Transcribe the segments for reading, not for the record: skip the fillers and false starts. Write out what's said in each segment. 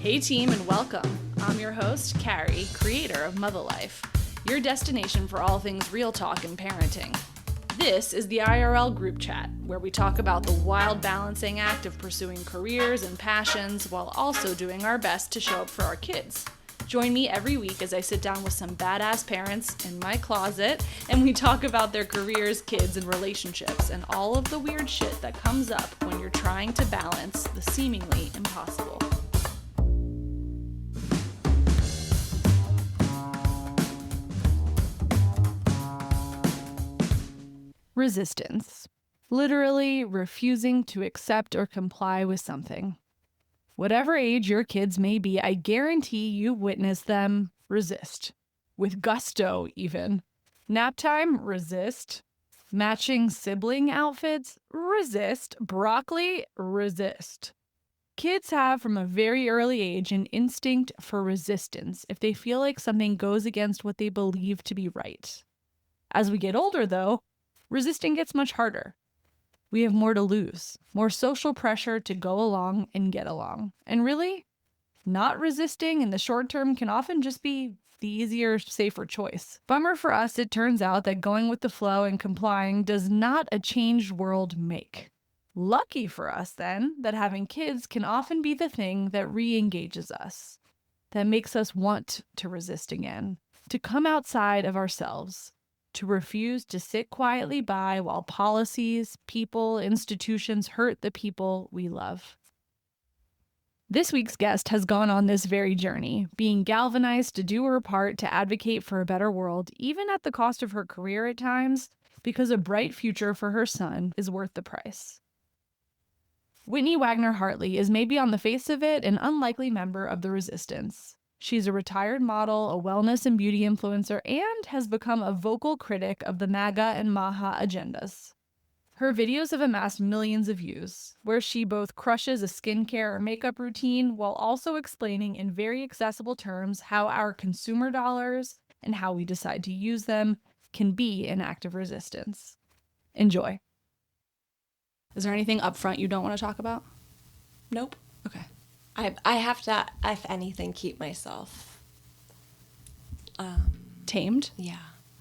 Hey team, and welcome. I'm your host, Carrie, creator of Mother Life, your destination for all things real talk and parenting. This is the IRL group chat, where we talk about the wild balancing act of pursuing careers and passions while also doing our best to show up for our kids. Join me every week as I sit down with some badass parents in my closet and we talk about their careers, kids, and relationships and all of the weird shit that comes up when you're trying to balance the seemingly impossible. Resistance. Literally refusing to accept or comply with something. Whatever age your kids may be, I guarantee you've witnessed them resist. With gusto, even. Nap time? Resist. Matching sibling outfits? Resist. Broccoli? Resist. Kids have, from a very early age, an instinct for resistance if they feel like something goes against what they believe to be right. As we get older, though, resisting gets much harder. We have more to lose, more social pressure to go along and get along. And really, not resisting in the short term can often just be the easier, safer choice. Bummer for us, it turns out that going with the flow and complying does not a changed world make. Lucky for us, then, that having kids can often be the thing that re-engages us, that makes us want to resist again, to come outside of ourselves, to refuse to sit quietly by while policies, people, institutions hurt the people we love. This week's guest has gone on this very journey, being galvanized to do her part to advocate for a better world, even at the cost of her career at times, because a bright future for her son is worth the price. Whitney Wagner Hartley is maybe on the face of it an unlikely member of the resistance. She's a retired model, a wellness and beauty influencer, and has become a vocal critic of the MAGA and MAHA agendas. Her videos have amassed millions of views, where she both crushes a skincare or makeup routine while also explaining in very accessible terms how our consumer dollars and how we decide to use them can be an act of resistance. Enjoy. Is there anything up front you don't want to talk about? Nope. Okay. I have to, if anything, keep myself tamed? Yeah.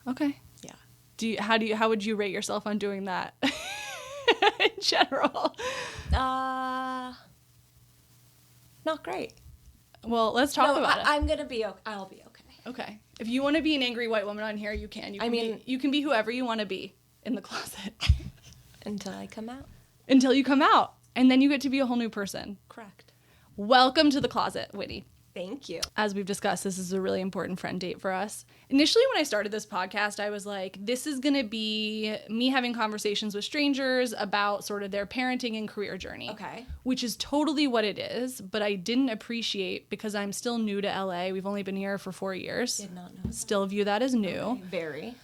Okay. Yeah. How would you rate yourself on doing that in general? Not great. Well, let's talk about it. I'm gonna be. I'll be okay. Okay. If you want to be an angry white woman on here, you can. You can be whoever you want to be in the closet Until I come out. Until you come out, and then you get to be a whole new person. Correct. Welcome to the closet, Whitney. Thank you. As we've discussed, this is a really important friend date for us. Initially, when I started this podcast, I was like, this is going to be me having conversations with strangers about sort of their parenting and career journey. Okay. Which is totally what it is, but I didn't appreciate, because I'm still new to LA. We've only been here for 4 years. Did not know. Still view that as new. Okay. Very.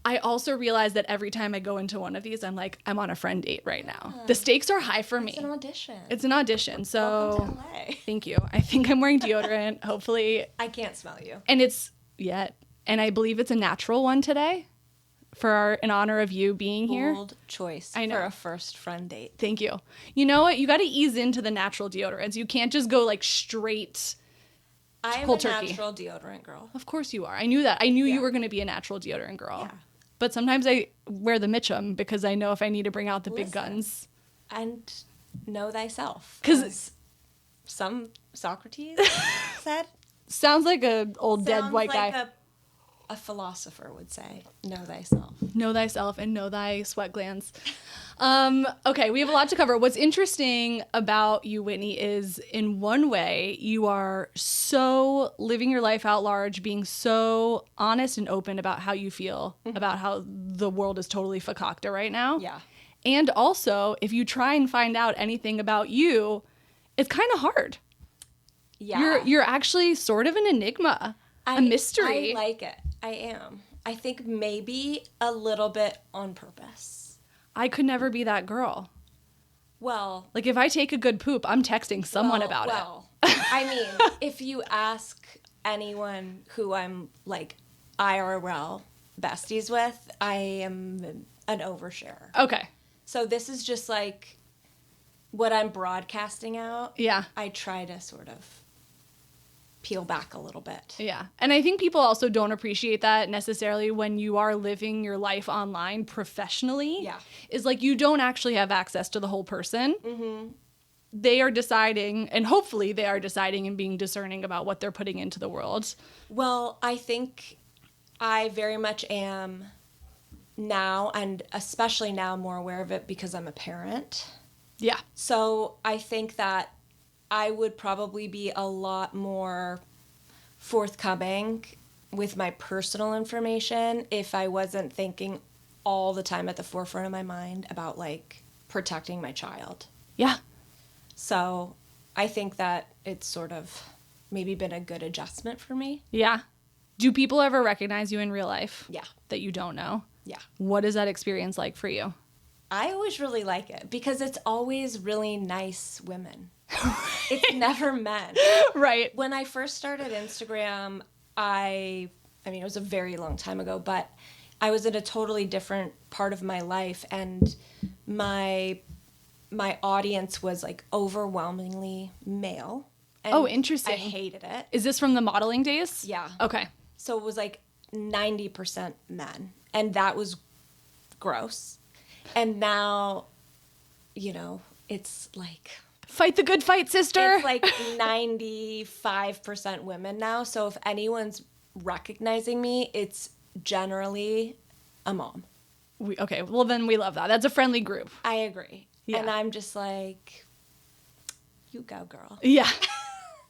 I also realized that every time I go into one of these, I'm like, I'm on a friend date right now. The stakes are high for me. It's an audition. It's an audition. So Welcome to LA. Thank you. I think I'm wearing deodorant, hopefully. I can't smell you. And and I believe it's a natural one today in honor of you being here. Bold choice I know. for a first friend date. Thank you. You know what? You got to ease into the natural deodorants. You can't just go like straight I am cold a turkey. natural deodorant girl. Of course you are. I knew that. I knew Yeah. you were going to be a natural deodorant girl. Yeah. But sometimes I wear the Mitchum because I know if I need to bring out the big Listen. guns. And know thyself. 'Cause- As some Socrates said. Sounds like a old dead white guy. A philosopher would say, know thyself. Know thyself and know thy sweat glands. Okay, we have a lot to cover. What's interesting about you, Whitney, is in one way, you are so living your life out large, being so honest and open about how you feel, about how the world is totally fakakta right now. Yeah. And also, if you try and find out anything about you, it's kind of hard. Yeah. You're actually sort of an enigma, a mystery. I like it. I am. I think maybe a little bit on purpose. I could never be that girl. Well, Like, if I take a good poop, I'm texting someone about it. I mean, if you ask anyone who I'm like IRL besties with, I am an oversharer. Okay. So this is just like what I'm broadcasting out, Yeah. I try to sort of peel back a little bit. Yeah. And I think people also don't appreciate that necessarily when you are living your life online professionally. Yeah. Is like you don't actually have access to the whole person. Mm-hmm. They are deciding, and hopefully they are deciding and being discerning about what they're putting into the world. Well, I think I very much am now, and especially now, more aware of it because I'm a parent. Yeah. So I think that I would probably be a lot more forthcoming with my personal information if I wasn't thinking all the time at the forefront of my mind about, like, protecting my child. Yeah. So I think that it's sort of maybe been a good adjustment for me. Yeah. Do people ever recognize you in real life? Yeah. That you don't know? Yeah. What is that experience like for you? I always really like it because it's always really nice women. It's never men. Right. When I first started Instagram, I mean, it was a very long time ago, but I was in a totally different part of my life, and my audience was, like, overwhelmingly male. And Oh, interesting. I hated it. Is this from the modeling days? Yeah. Okay. So it was like 90% men, and that was gross. And now, you know, it's like... Fight the good fight, sister. It's like 95% women now. So if anyone's recognizing me, it's generally a mom. Okay, well then we love that. That's a friendly group. I agree. Yeah. And I'm just like, you go, girl. Yeah.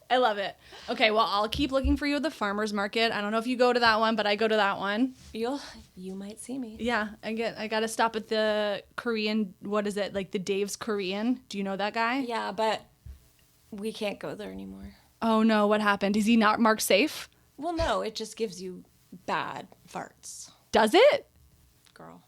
I love it. Okay, well, I'll keep looking for you at the farmer's market. I don't know if you go to that one, but I go to that one. You might see me. Yeah, I got to stop at the Korean, what is it? Like the Dave's Korean. Do you know that guy? Yeah, but we can't go there anymore. Oh no, what happened? Is he not marked safe? Well, no, it just gives you bad farts. Does it? Girl.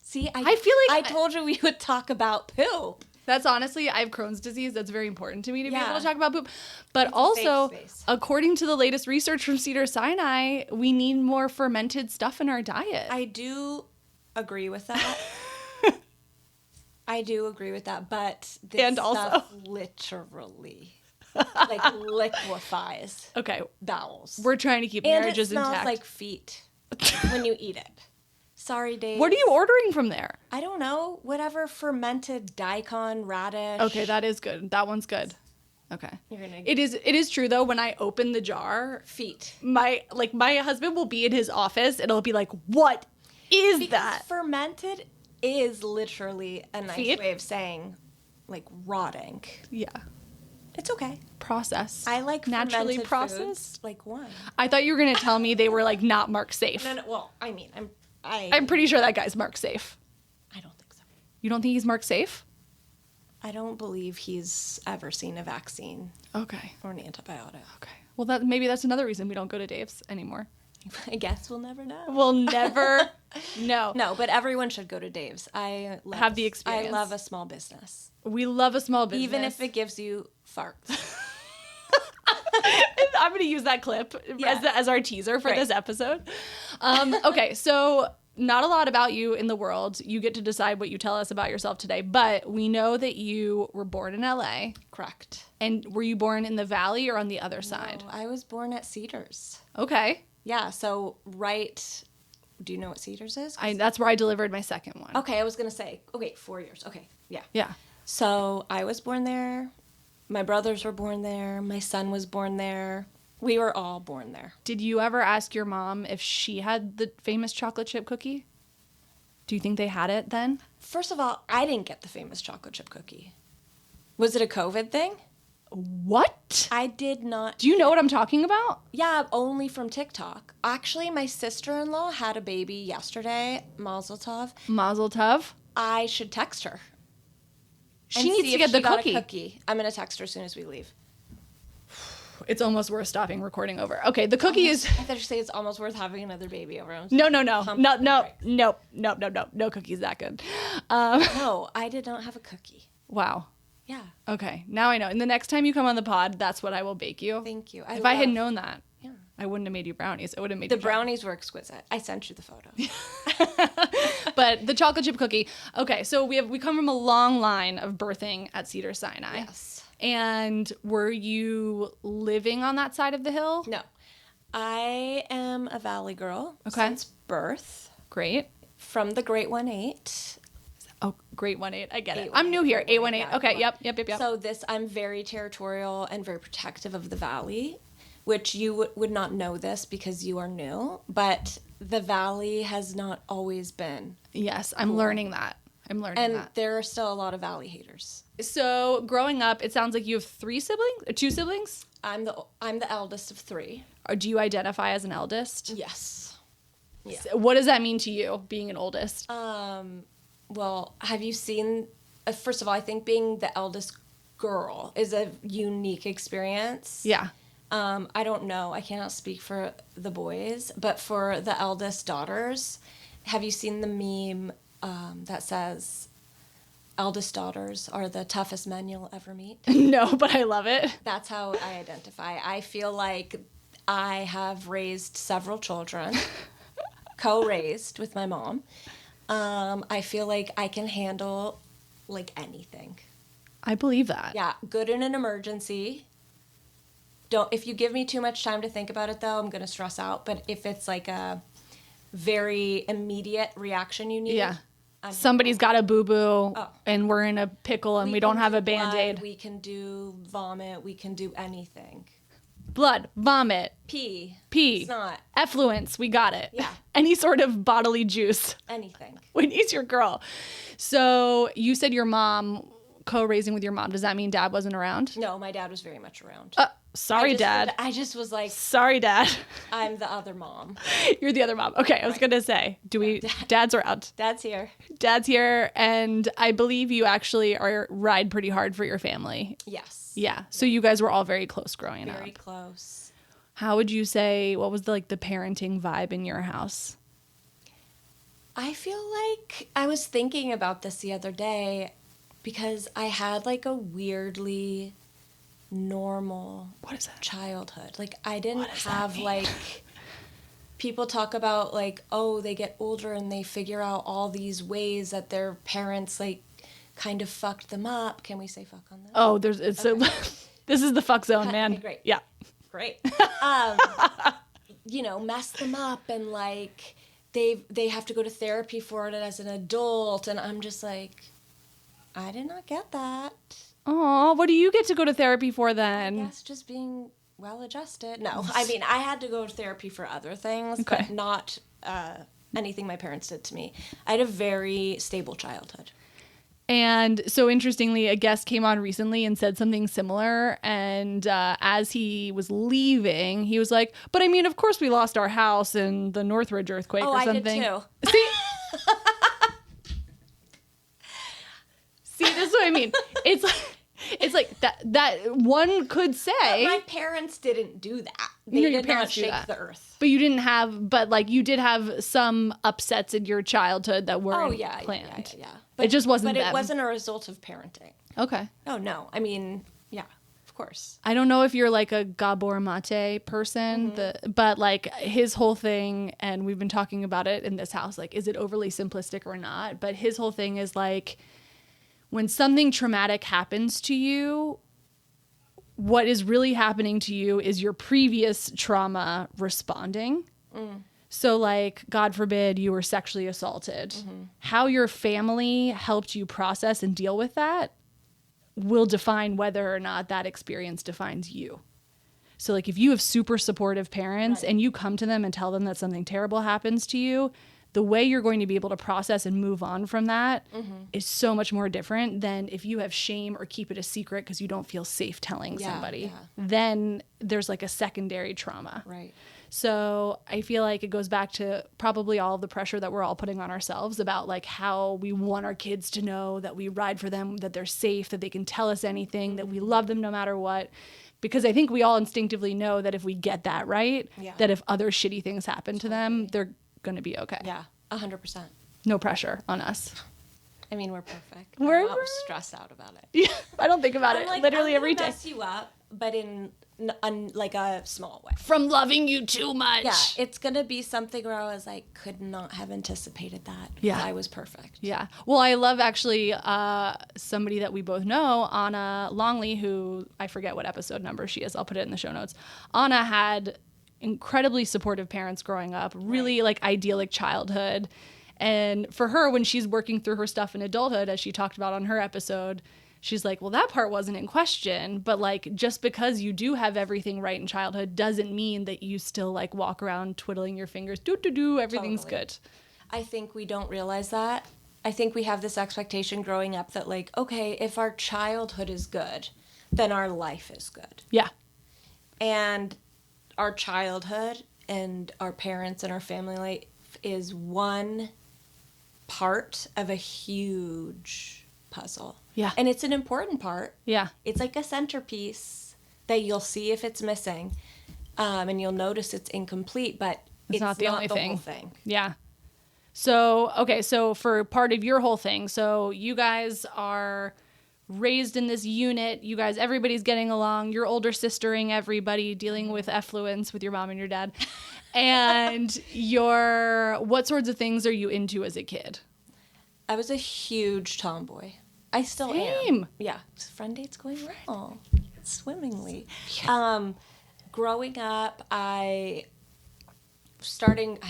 See, I feel like I told you we would talk about poop. That's honestly, I have Crohn's disease. That's very important to me to be able to talk about poop. But It's also, a safe space. according to the latest research from Cedars-Sinai, we need more fermented stuff in our diet. I do agree with that. I do agree with that, but this And also- stuff literally like liquefies Okay, bowels. we're trying to keep And marriages it smells intact. like feet when you eat it. Sorry, Dave. What are you ordering from there? I don't know. Whatever fermented daikon, radish. Okay, that is good. That one's good. Okay. You're gonna It is true though, when I open the jar, feet. my husband will be in his office and it'll be like, "What is Because that?" fermented is literally a nice Feet? way of saying like rotting. Yeah. It's okay. Process. I like naturally fermented processed. foods, like one. I thought you were going to tell me they were like not marked safe. No, well, I mean, I'm pretty sure that guy's marked safe. I don't think so. You don't think he's marked safe? I don't believe he's ever seen a vaccine Okay. or an antibiotic. Okay. Well, maybe that's another reason we don't go to Dave's anymore. I guess we'll never know. We'll never know. No, but everyone should go to Dave's. I love Have the experience. I love a small business, We love a small business. even if it gives you farts. I'm going to use that clip Yeah. as our teaser for Right. this episode. Okay, so not a lot about you in the world. You get to decide what you tell us about yourself today, but we know that you were born in LA. Correct. And were you born in the Valley or on the other side? No, I was born at Cedars. Okay. Yeah, so right. Do you know what Cedars is? That's where I delivered my second one. Okay, I was gonna say. Okay, 4 years. Okay, yeah. Yeah. So I was born there. My brothers were born there. My son was born there. We were all born there. Did you ever ask your mom if she had the famous chocolate chip cookie? Do you think they had it then? First of all, I didn't get the famous chocolate chip cookie. Was it a COVID thing? What? I did not. Do you know what I'm talking about? Yeah, only from TikTok. Actually, my sister-in-law had a baby yesterday, Mazel Tov. Mazel tov. I should text her. She and needs see to if get she the got cookie. a cookie. I'm gonna text her as soon as we leave. It's almost worth stopping recording over. Okay, the cookie is... I thought you say it's almost worth having another baby over. No. Pump No cookie's that good. No, I did not have a cookie. Wow. Yeah. Okay, now I know. And the next time you come on the pod, that's what I will bake you. Thank you. If I had known that, Yeah. I wouldn't have made you brownies. I would have made The you brownies were exquisite. I sent you the photo. But the chocolate chip cookie. Okay, so we come from a long line of birthing at Cedars-Sinai. Yes. And were you living on that side of the hill? No. I am a Valley girl since birth. Great. From the Great 1-8. Oh, Great 1-8. I get it. I'm new here. 818. Yeah, Okay, yep. So I'm very territorial and very protective of the Valley, which you would not know this because you are new, but the Valley has not always been. Yes, I'm learning that. And there are still a lot of Valley haters. So growing up, it sounds like you have 2 siblings? I'm the eldest of 3. Or do you identify as an eldest? Yes. Yeah. So what does that mean to you, being an oldest? Well, have you seen, first of all, I think being the eldest girl is a unique experience. Yeah. I don't know. I cannot speak for the boys, but for the eldest daughters, have you seen the meme that says, eldest daughters are the toughest men you'll ever meet? No, but I love it. That's how I identify. I feel like I have raised several children, co-raised with my mom. I feel like I can handle like anything. I believe that. Yeah, good in an emergency. If you give me too much time to think about it though, I'm going to stress out. But if it's like a very immediate reaction you need. Yeah. Somebody's got a boo-boo and we're in a pickle and we don't have a Band-Aid. Blood, we can do vomit. We can do anything. Blood, vomit, Pee. snot, effluence. We got it. Yeah. Any sort of bodily juice. Anything. Whitney's your girl. So you said your mom, co-raising with your mom. Does that mean dad wasn't around? No, my dad was very much around. Sorry, Dad. I just was like, sorry, Dad. I'm the other mom. You're the other mom. Okay, I was going to say, Dad's around. Dad's here. Dad's here, and I believe you actually ride pretty hard for your family. Yes. Yeah, so you guys were all very close growing up. Very close. How would you say, what was the parenting vibe in your house? I feel like I was thinking about this the other day because I had like a weirdly normal childhood. Like I didn't have like people talk about like, oh, they get older and they figure out all these ways that their parents like kind of fucked them up. Can we say fuck on this? Oh, this is the fuck zone, man. Okay, great. Yeah. Great. Mess them up and like they have to go to therapy for it as an adult, and I'm just like, I did not get that. Oh, what do you get to go to therapy for then? I guess just being well-adjusted. No, I mean, I had to go to therapy for other things, but not anything my parents did to me. I had a very stable childhood. And so interestingly, a guest came on recently and said something similar. And as he was leaving, he was like, but I mean, of course we lost our house in the Northridge earthquake or something. Oh, I did too. See, this is what I mean. It's like that one could say. But my parents didn't do that. They did not shake the earth. But you didn't have, you did have some upsets in your childhood that weren't planned. Yeah. It just wasn't But them. it wasn't a result of parenting. Okay. Oh, no. I mean, yeah, of course. I don't know if you're like a Gabor Mate person, but like his whole thing, and we've been talking about it in this house, like, is it overly simplistic or not? But his whole thing is like, when something traumatic happens to you, what is really happening to you is your previous trauma responding. So like, God forbid you were sexually assaulted. How your family helped you process and deal with that will define whether or not that experience defines you. So like, if you have super supportive parents and you come to them and tell them that something terrible happens to you, the way you're going to be able to process and move on from that is so much more different than if you have shame or keep it a secret because you don't feel safe telling somebody. Yeah. Then there's like a secondary trauma. Right. So I feel like it goes back to probably all of the pressure that we're all putting on ourselves about like how we want our kids to know that we ride for them, that they're safe, that they can tell us anything, that we love them no matter what. Because I think we all instinctively know that if we get that right, that if other shitty things happen to them, they're going to be okay. Yeah, 100%. No pressure on us. I mean, we're perfect. We're not stressed out about it. Yeah, I don't think about it like, literally every day. Mess you up, but in like a small way. From loving you too much. Yeah, it's going to be something where I was like, could not have anticipated that. Yeah. I was perfect. Yeah. Well, I love actually somebody that we both know, Anna Longley, who I forget what episode number she is. I'll put it in the show notes. Anna had incredibly supportive parents growing up, really like idyllic childhood. And for her, when she's working through her stuff in adulthood, as she talked about on her episode, she's like, well, that part wasn't in question. But like, just because you do have everything right in childhood doesn't mean that you still like walk around twiddling your fingers, everything's good. I think we don't realize that. I think we have this expectation growing up that like, okay, if our childhood is good, then our life is good. Yeah. And our childhood and our parents and our family life is one part of a huge puzzle. Yeah. And it's an important part. Yeah. It's like a centerpiece that you'll see if it's missing. And you'll notice it's incomplete, but it's not the only thing. Whole thing. Yeah. So, okay, so for part of your whole thing, so you guys are raised in this unit, you guys, everybody's getting along, you're older sistering everybody, dealing with effluence with your mom and your dad. And what sorts of things are you into as a kid? I was a huge tomboy. I still am. Yeah. Friend date's going well. Swimmingly. Yeah. Growing up, I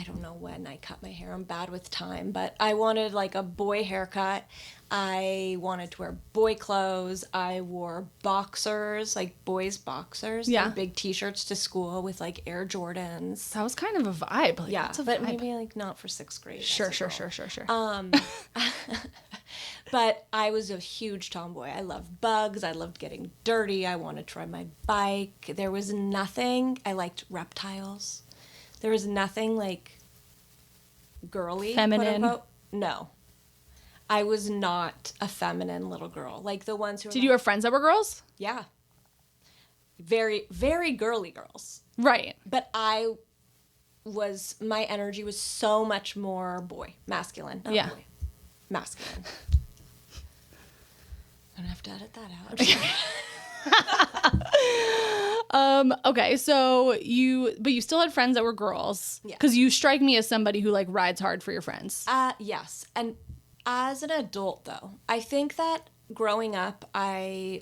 don't know when I cut my hair. I'm bad with time, but I wanted like a boy haircut. I wanted to wear boy clothes. I wore boxers, like boys boxers. Yeah. Like big t-shirts to school with like Air Jordans. That was kind of a vibe. Like, yeah, that's a but vibe. maybe like not for 6th grade. Sure. But I was a huge tomboy. I loved bugs. I loved getting dirty. I wanted to ride my bike. There was nothing. I liked reptiles. There was nothing like girly, feminine. Quote unquote. No. I was not a feminine little girl. Like the ones who were Did you have friends that were girls? Yeah. Very, very girly girls. Right. But my energy was so much more masculine. Not boy. Masculine. I'm gonna have to edit that out. Okay, so you still had friends that were girls. Yeah. Because you strike me as somebody who like rides hard for your friends. Yes. And as an adult though, I think that growing up I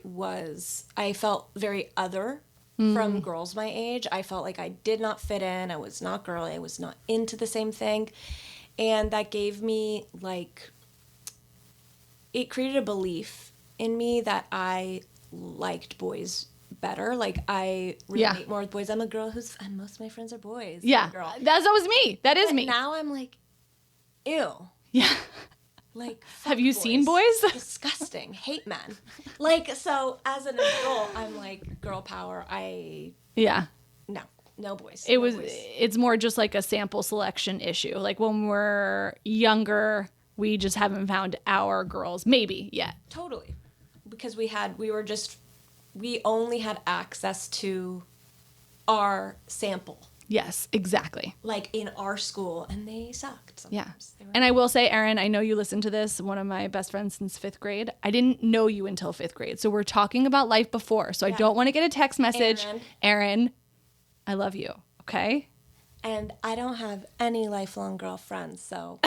felt very other from girls my age. I felt like I did not fit in. I was not girly. I was not into the same thing. And that gave me like, it created a belief in me that I liked boys better. Like I relate more with boys. I'm a girl and most of my friends are boys. Yeah. That was me. That is me. Now I'm like, ew. Yeah. Like, have you seen boys? Disgusting. Hate men. Like, so as an adult, I'm like, girl power. No boys. It's more just like a sample selection issue. Like when we're younger, we just haven't found our girls maybe yet. Totally. Because we only had access to our sample. Yes, exactly. Like in our school, and they sucked sometimes. Yeah. And I will say, Erin, I know you listen to this, one of my best friends since 5th grade. I didn't know you until 5th grade. So we're talking about life before. So I don't want to get a text message. Erin, I love you. Okay? And I don't have any lifelong girlfriends, so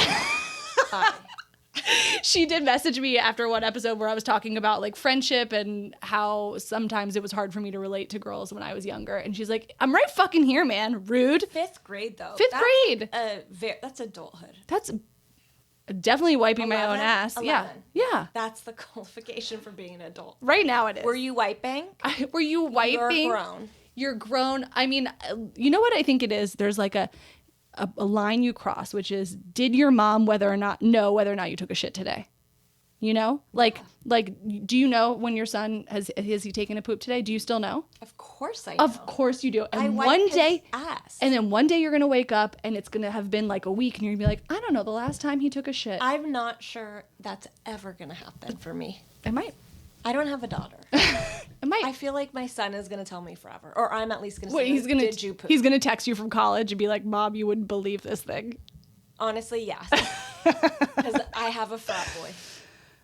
She did message me after one episode where I was talking about like friendship and how sometimes it was hard for me to relate to girls when I was younger. And she's like, I'm right fucking here, man. Rude. 5th grade, though. 5th grade. That's adulthood. That's definitely wiping my own ass. 11. Yeah. That's the qualification for being an adult. Right now it is. Were you wiping? Were you wiping? You're grown. You're grown. I mean, you know what I think it is? There's like a line you cross, which is, did your mom know whether or not you took a shit today? You know, like, do you know when your son has he taken a poop today? Do you still know? Of course I know. Of course you do. And I wipe his ass. And then one day you're going to wake up and it's going to have been like a week and you're going to be like, I don't know the last time he took a shit. I'm not sure that's ever going to happen for me. It might. I don't have a daughter. It might. I feel like my son is going to tell me forever. Or I'm at least going to say, did you poop? He's going to text you from college and be like, Mom, you wouldn't believe this thing. Honestly, yes. Because I have a frat boy.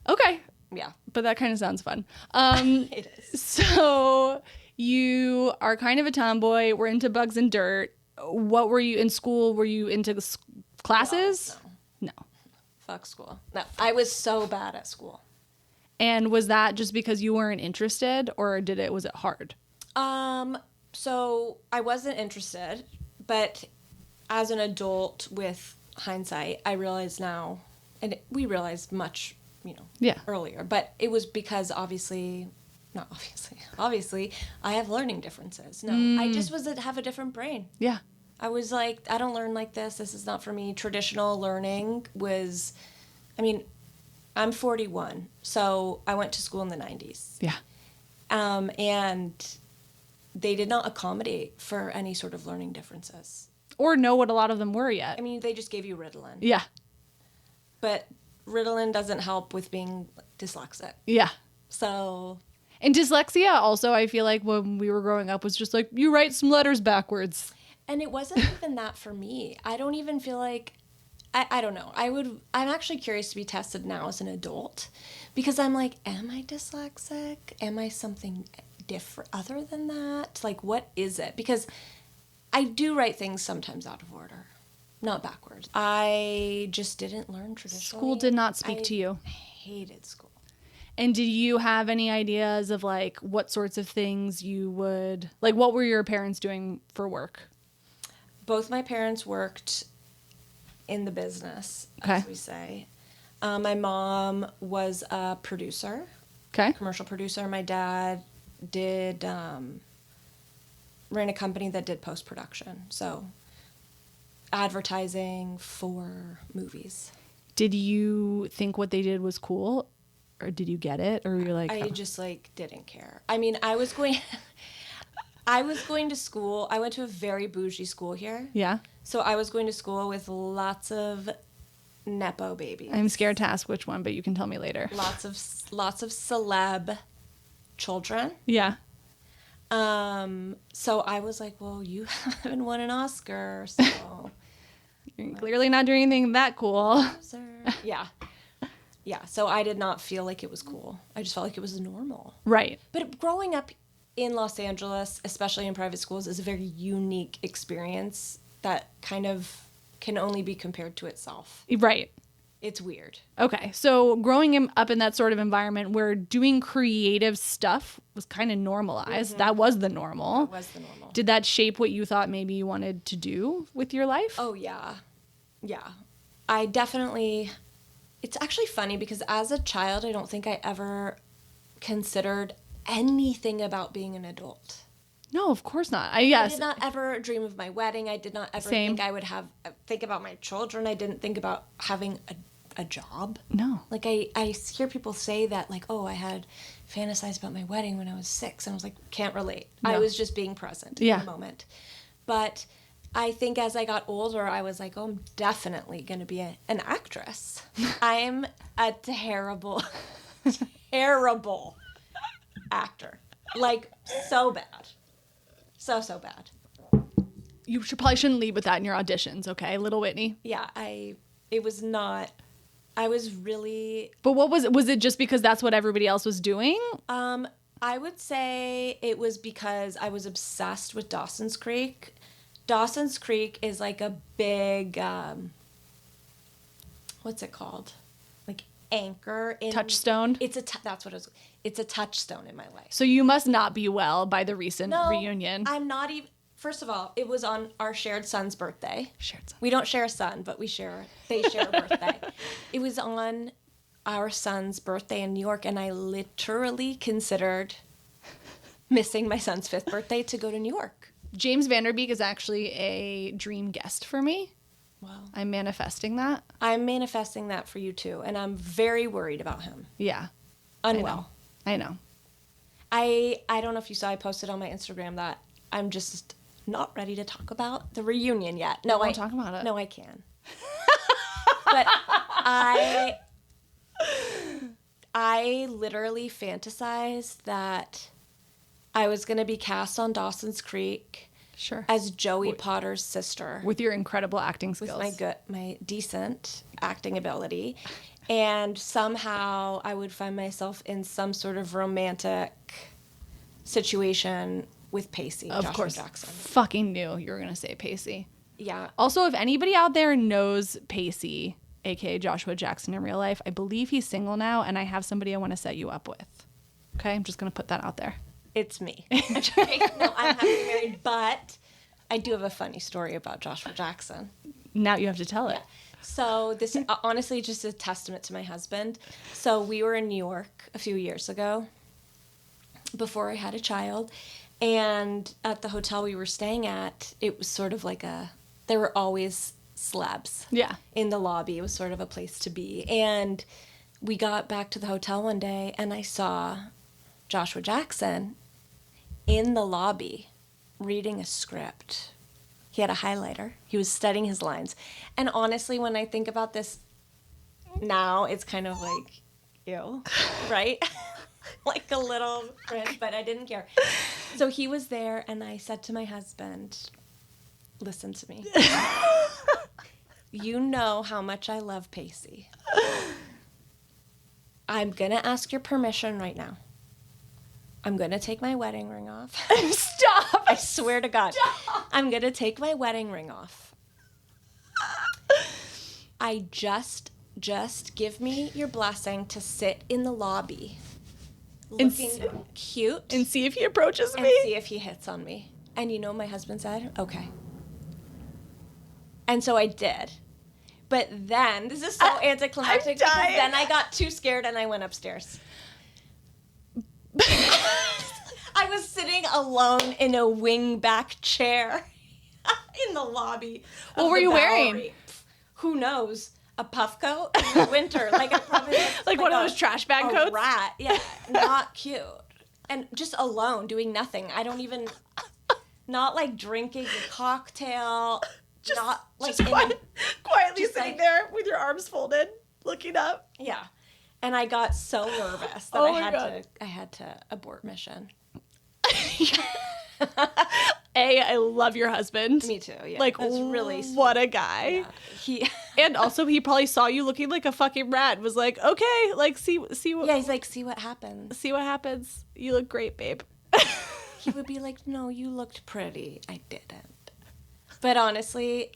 Okay. Yeah. But that kind of sounds fun. It is. So You are kind of a tomboy. We're into bugs and dirt. What were you in school? Were you into the classes? No. Fuck school. No, I was so bad at school. And was that just because you weren't interested, or was it hard? So I wasn't interested, but as an adult with hindsight, I realize now, and we realized much, earlier, but it was because obviously, I have learning differences. No, I just have a different brain. Yeah. I was like, I don't learn like this. This is not for me. Traditional learning was, I'm 41, so I went to school in the 90s. Yeah. And they did not accommodate for any sort of learning differences. Or know what a lot of them were yet. They just gave you Ritalin. Yeah. But Ritalin doesn't help with being dyslexic. Yeah. So... And dyslexia also, I feel like when we were growing up, was just like, you write some letters backwards. And it wasn't even that for me. I don't even feel like... I don't know. I'm actually curious to be tested now as an adult. Because I'm like, am I dyslexic? Am I something different other than that? Like, what is it? Because I do write things sometimes out of order. Not backwards. I just didn't learn traditionally. School did not speak to you. I hated school. And did you have any ideas of like what sorts of things you would... Like, what were your parents doing for work? Both my parents worked in the business, as we say. My mom was a producer. Okay. Commercial producer. My dad ran a company that did post-production. So advertising for movies. Did you think what they did was cool? Or did you get it? Or were you like... I just didn't care. I was going to school. I went to a very bougie school here. Yeah. So I was going to school with lots of Nepo babies. I'm scared to ask which one, but you can tell me later. Lots of celeb children. Yeah. So I was like, well, you haven't won an Oscar, so... You're clearly not doing anything that cool. Yeah. Yeah, so I did not feel like it was cool. I just felt like it was normal. Right. But growing up in Los Angeles, especially in private schools, is a very unique experience that kind of can only be compared to itself. Right. It's weird. Okay, so growing up in that sort of environment where doing creative stuff was kind of normalized, that was the normal. That was the normal. Did that shape what you thought maybe you wanted to do with your life? Oh, yeah. Yeah. I definitely... It's actually funny because as a child, I don't think I ever considered anything about being an adult. No, of course not. I did not ever dream of my wedding. I did not ever think I would think about my children. I didn't think about having a job. No. Like, I hear people say that, like, oh, I had fantasized about my wedding when I was 6. And I was like, can't relate. No. I was just being present in the moment. But I think as I got older, I was like, oh, I'm definitely going to be an actress. I'm a terrible, terrible actor. Like, so bad. So bad. You shouldn't lead with that in your auditions, okay, little Whitney? Yeah, it was not... I was really... But what was it? Was it just because that's what everybody else was doing? I would say it was because I was obsessed with Dawson's Creek. Dawson's Creek is like a big, what's it called? Like anchor in... Touchstone? That's what it was. It's a touchstone in my life. So you must not be well by the recent reunion. No, I'm not even... First of all, it was on our shared son's birthday. Shared son. We don't share a son, but they share a birthday. It was on our son's birthday in New York, and I literally considered missing my son's 5th birthday to go to New York. James Vanderbeek is actually a dream guest for me. Wow. I'm manifesting that. I'm manifesting that for you, too, and I'm very worried about him. Yeah. Unwell. I know. I don't know if you saw, I posted on my Instagram that I'm just not ready to talk about the reunion yet. No, I won't talk about it. No, I can. But I literally fantasized that I was going to be cast on Dawson's Creek as Joey Potter's sister. With your incredible acting skills. With my decent acting ability. And somehow I would find myself in some sort of romantic situation with Pacey, Of Joshua course. Jackson. Fucking knew you were going to say Pacey. Yeah. Also, if anybody out there knows Pacey, aka Joshua Jackson in real life, I believe he's single now, and I have somebody I want to set you up with. Okay, I'm just going to put that out there. It's me. I'm joking. No, I'm happily married, but I do have a funny story about Joshua Jackson. Now you have to tell it. Yeah. So this honestly just a testament to my husband. So we were in New York a few years ago before I had a child, and at the hotel we were staying at, it was sort of like there were always celebs. Yeah. In the lobby. It was sort of a place to be. And we got back to the hotel one day and I saw Joshua Jackson in the lobby reading a script. He had a highlighter. He was studying his lines. And honestly, when I think about this now, it's kind of like, ew, right? Like a little cringe, but I didn't care. So he was there, and I said to my husband, listen to me. You know how much I love Pacey. I'm going to ask your permission right now. I'm going to take my wedding ring off. Stop! I swear to God. Stop. I'm going to take my wedding ring off. I just give me your blessing to sit in the lobby looking cute. And see if he approaches and me. see if he hits on me. And you know what my husband said? Okay. And so I did. But then, this is so anticlimactic because then I got too scared and I went upstairs. I was sitting alone in a wingback chair in the lobby. What were you wearing? Who knows? A puff coat in the winter. Like I probably like one of those trash bag coats? Rat. Yeah. Not cute. And just alone doing nothing. I don't even, not like drinking a cocktail. Just, not like just quietly just sitting like, there with your arms folded, looking up. Yeah. And I got so nervous that I had to abort mission. I love your husband. Me too. Yeah. Like, that's really sweet. What a guy. Yeah. And also, he probably saw you looking like a fucking rat. Was like, okay, like see what. Yeah, he's like, see what happens. See what happens. You look great, babe. He would be like, no, you looked pretty. I didn't. But honestly,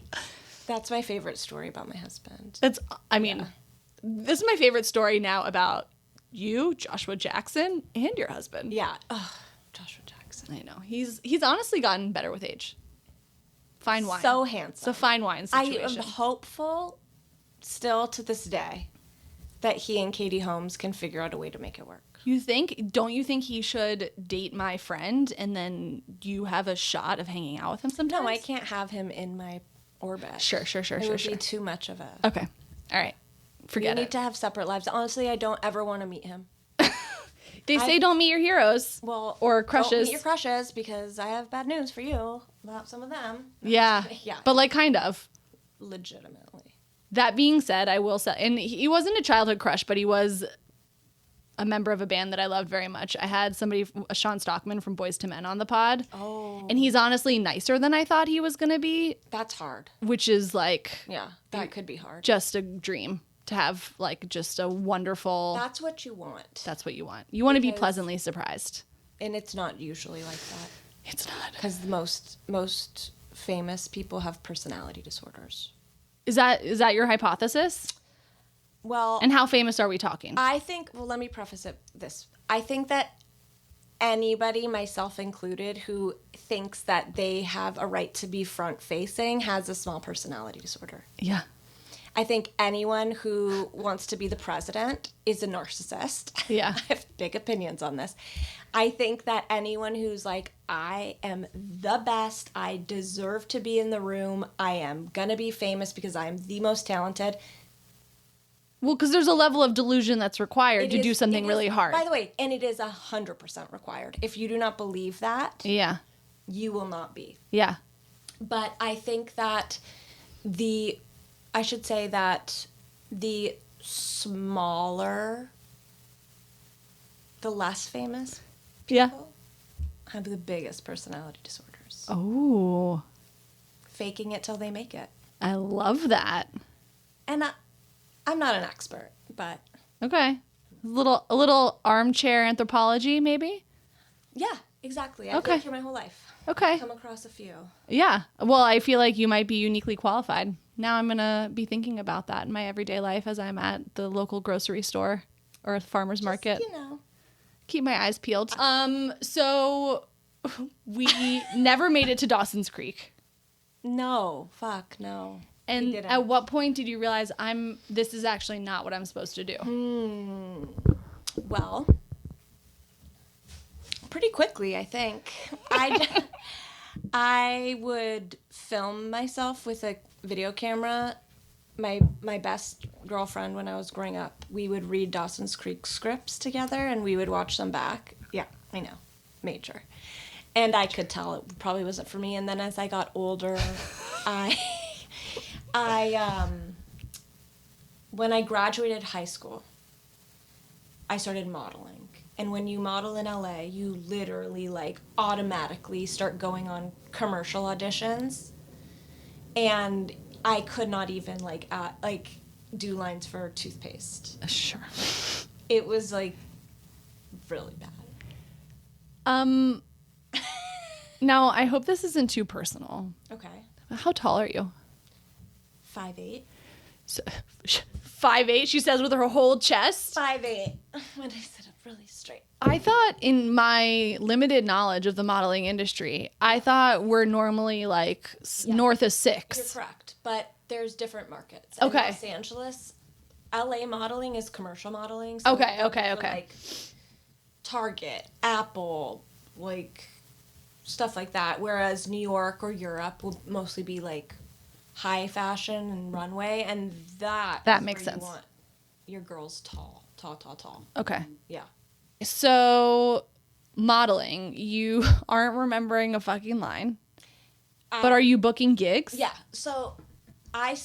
that's my favorite story about my husband. This is my favorite story now about you, Joshua Jackson, and your husband. Yeah. Oh, Joshua Jackson. I know. He's honestly gotten better with age. Fine wine. So handsome. It's a fine wine situation. I am hopeful still to this day that he and Katie Holmes can figure out a way to make it work. Don't you think he should date my friend and then you have a shot of hanging out with him sometimes? No, I can't have him in my orbit. Sure. It would be too much of a... Okay. All right. Forget it. We need to have separate lives. Honestly, I don't ever want to meet him. They say don't meet your heroes. Well, or crushes. Don't meet your crushes because I have bad news for you about some of them. Yeah. Yeah. But like kind of. Legitimately. That being said, I will say, and he wasn't a childhood crush, but he was a member of a band that I loved very much. I had Sean Stockman from Boyz II Men on the pod. Oh. And he's honestly nicer than I thought he was going to be. That's hard. Which is like... Yeah, that could be hard. Just a dream to have like just a wonderful... That's what you want. That's what you want. You want to be pleasantly surprised. And it's not usually like that. It's not. Because most famous people have personality disorders. Is that your hypothesis? Well... And how famous are we talking? I think... Well, let me preface this. I think that anybody, myself included, who thinks that they have a right to be front-facing has a small personality disorder. Yeah. I think anyone who wants to be the president is a narcissist. Yeah. I have big opinions on this. I think that anyone who's like, I am the best, I deserve to be in the room, I am gonna be famous because I am the most talented. Well, because there's a level of delusion that's required to do something really hard. By the way, and it is 100% required. If you do not believe that, yeah, you will not be. Yeah. But I think that the smaller, the less famous people have the biggest personality disorders. Oh. Faking it till they make it. I love that. And I'm not an expert, but... Okay. A little armchair anthropology, maybe? Yeah. Exactly. I've Okay. lived here my whole life. Okay. Come across a few. Yeah. Well, I feel like you might be uniquely qualified. Now I'm going to be thinking about that in my everyday life as I'm at the local grocery store or farmer's market. You know. Keep my eyes peeled. So we never made it to Dawson's Creek. No. Fuck, no. And at what point did you realize this is actually not what I'm supposed to do? Well, pretty quickly, I think. I would film myself with a video camera. My best girlfriend when I was growing up, we would read Dawson's Creek scripts together and we would watch them back. Yeah, I know. Major. And I could tell it probably wasn't for me. And then as I got older, when I graduated high school, I started modeling. And when you model in LA, you literally like automatically start going on commercial auditions. And I could not even do lines for toothpaste. Sure. It was like really bad. Now I hope this isn't too personal. Okay. How tall are you? 5'8". So, 5'8", she says with her whole chest. 5'8". When I sit up really straight. I thought in my limited knowledge of the modeling industry, I thought we're normally like north of 6. You're correct, but there's different markets. Okay. In Los Angeles, LA modeling is commercial modeling. So Okay. Like Target, Apple, like stuff like that. Whereas New York or Europe will mostly be like high fashion and runway, and that makes sense. You want your girls tall. Okay. Yeah. So modeling, you aren't remembering a fucking line, but are you booking gigs? Yeah. So I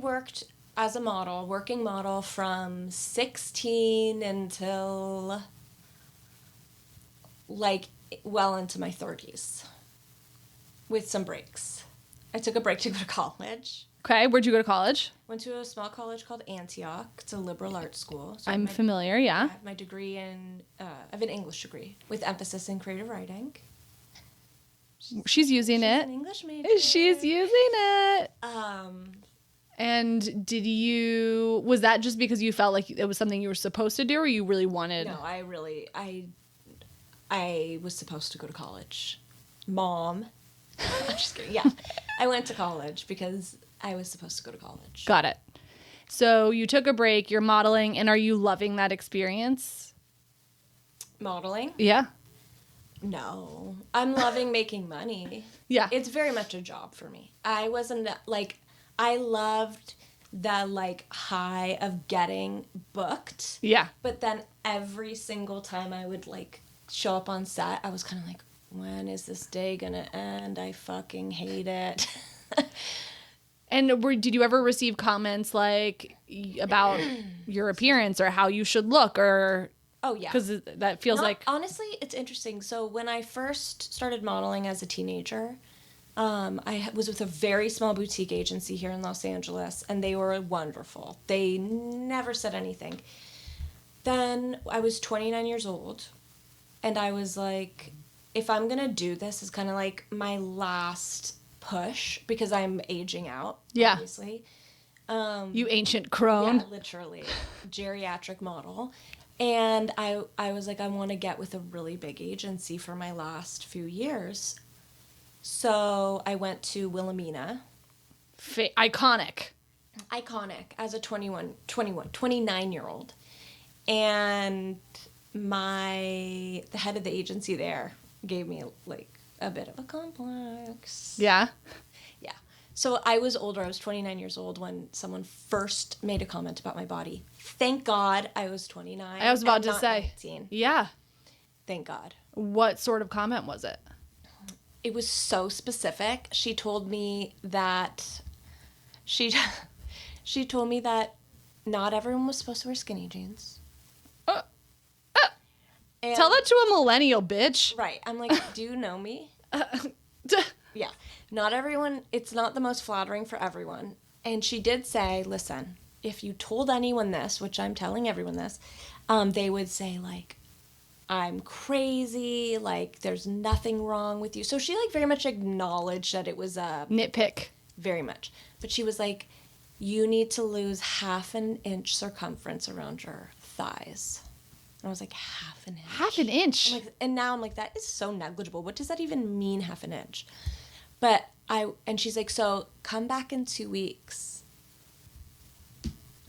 worked as a working model from 16 until like well into my 30s with some breaks. I took a break to go to college. Okay, where'd you go to college? Went to a small college called Antioch. It's a liberal arts school. So I'm familiar, yeah. I have my degree in, I have an English degree with emphasis in creative writing. She's using it. An English major. She's using it. And was that just because you felt like it was something you were supposed to do, or you really wanted? No, I was supposed to go to college. Mom. I'm just kidding. Yeah. I went to college because I was supposed to go to college. Got it. So you took a break, you're modeling, and are you loving that experience? Modeling? Yeah. No. I'm loving making money. Yeah. It's very much a job for me. I loved the high of getting booked. Yeah. But then every single time I would show up on set, I was kind of like, when is this day gonna end? I fucking hate it. And did you ever receive comments about your appearance or how you should look, or? Oh yeah. Because that feels honestly, it's interesting. So when I first started modeling as a teenager, I was with a very small boutique agency here in Los Angeles, and they were wonderful. They never said anything. Then I was 29 years old, and I was like, if I'm gonna do this, it's kind of like my last push because I'm aging out. Yeah. Obviously. You ancient crone. Yeah, literally, geriatric model. And I was like, I want to get with a really big agency for my last few years. So I went to Wilhelmina. Iconic As a 29-year-old. And the head of the agency there gave me a bit of a complex. Yeah. Yeah. So I was older. I was 29 years old when someone first made a comment about my body. Thank God I was 29. I was about to say. 19. Yeah. Thank God. What sort of comment was it? It was so specific. She told me that not everyone was supposed to wear skinny jeans. Tell that to a millennial, bitch. Right. I'm like, do you know me? Yeah. Not everyone, it's not the most flattering for everyone. And she did say, listen, if you told anyone this, which I'm telling everyone this, they would say I'm crazy, like there's nothing wrong with you. So she like very much acknowledged that it was a Nitpick. very much. But she was like, you need to lose 1/2 inch circumference around your thighs. And I was like, 1/2 inch? 1/2 inch? I'm like, and now I'm like, that is so negligible. What does that even mean, 1/2 inch? And she's like, so come back in 2 weeks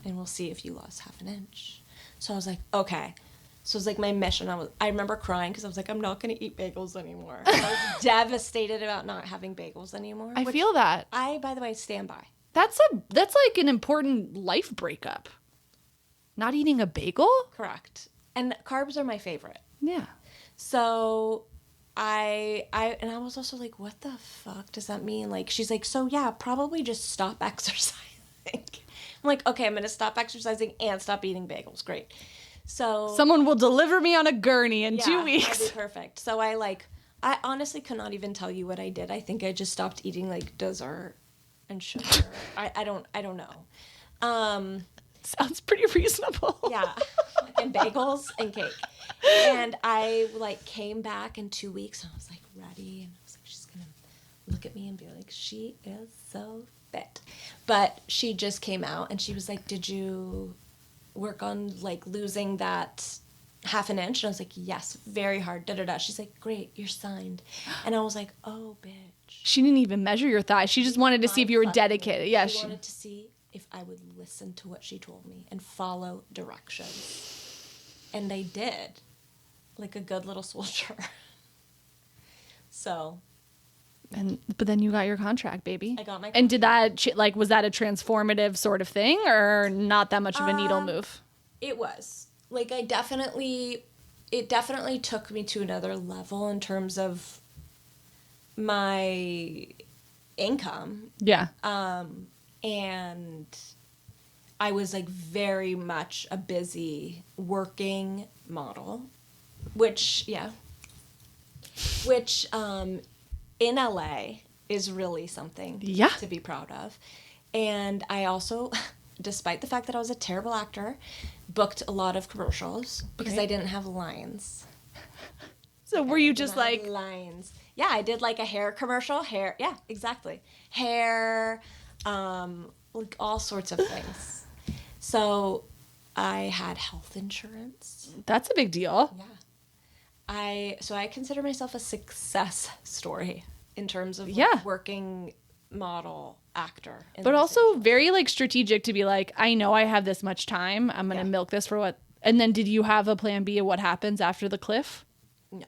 and we'll see if you lost 1/2 inch. So I was like, okay. So it was like my mission. I remember crying because I was like, I'm not going to eat bagels anymore. I was devastated about not having bagels anymore. I feel that. I, by the way, stand by. That's like an important life breakup. Not eating a bagel? Correct. And carbs are my favorite. Yeah. So I was also like, what the fuck does that mean? Like, she's like, so yeah, probably just stop exercising. I'm like, okay, I'm going to stop exercising and stop eating bagels. Great. So someone will deliver me on a gurney in 2 weeks. That'd be perfect. So I honestly could not even tell you what I did. I think I just stopped eating like dessert and sugar. I don't know. Sounds pretty reasonable. Yeah. And bagels and cake. And I like came back in 2 weeks and I was like ready. And I was like, she's going to look at me and be like, she is so fit. But she just came out and she was like, did you work on like losing that 1/2 inch? And I was like, yes, very hard. Da da da. She's like, great, you're signed. And I was like, oh, bitch. She didn't even measure your thighs. She just wanted to see if you were dedicated. Yeah, she wanted to see if I would listen to what she told me and follow directions. And I did, like a good little soldier. So. But then you got your contract, baby. I got my contract. And did that, was that a transformative sort of thing or not that much of a needle move? It was. Like, it definitely took me to another level in terms of my income. Yeah. And I was, like, very much a busy working model, which in LA is really something to be proud of. And I also, despite the fact that I was a terrible actor, booked a lot of commercials because I didn't have lines. So were you just like... lines. Yeah, I did like a hair commercial. Yeah, exactly. Hair, like all sorts of things. So I had health insurance. That's a big deal. Yeah. So I consider myself a success story in terms of working model actor. But also very like strategic to be like, I know I have this much time. I'm going to milk this for what. And then did you have a plan B of what happens after the cliff? No.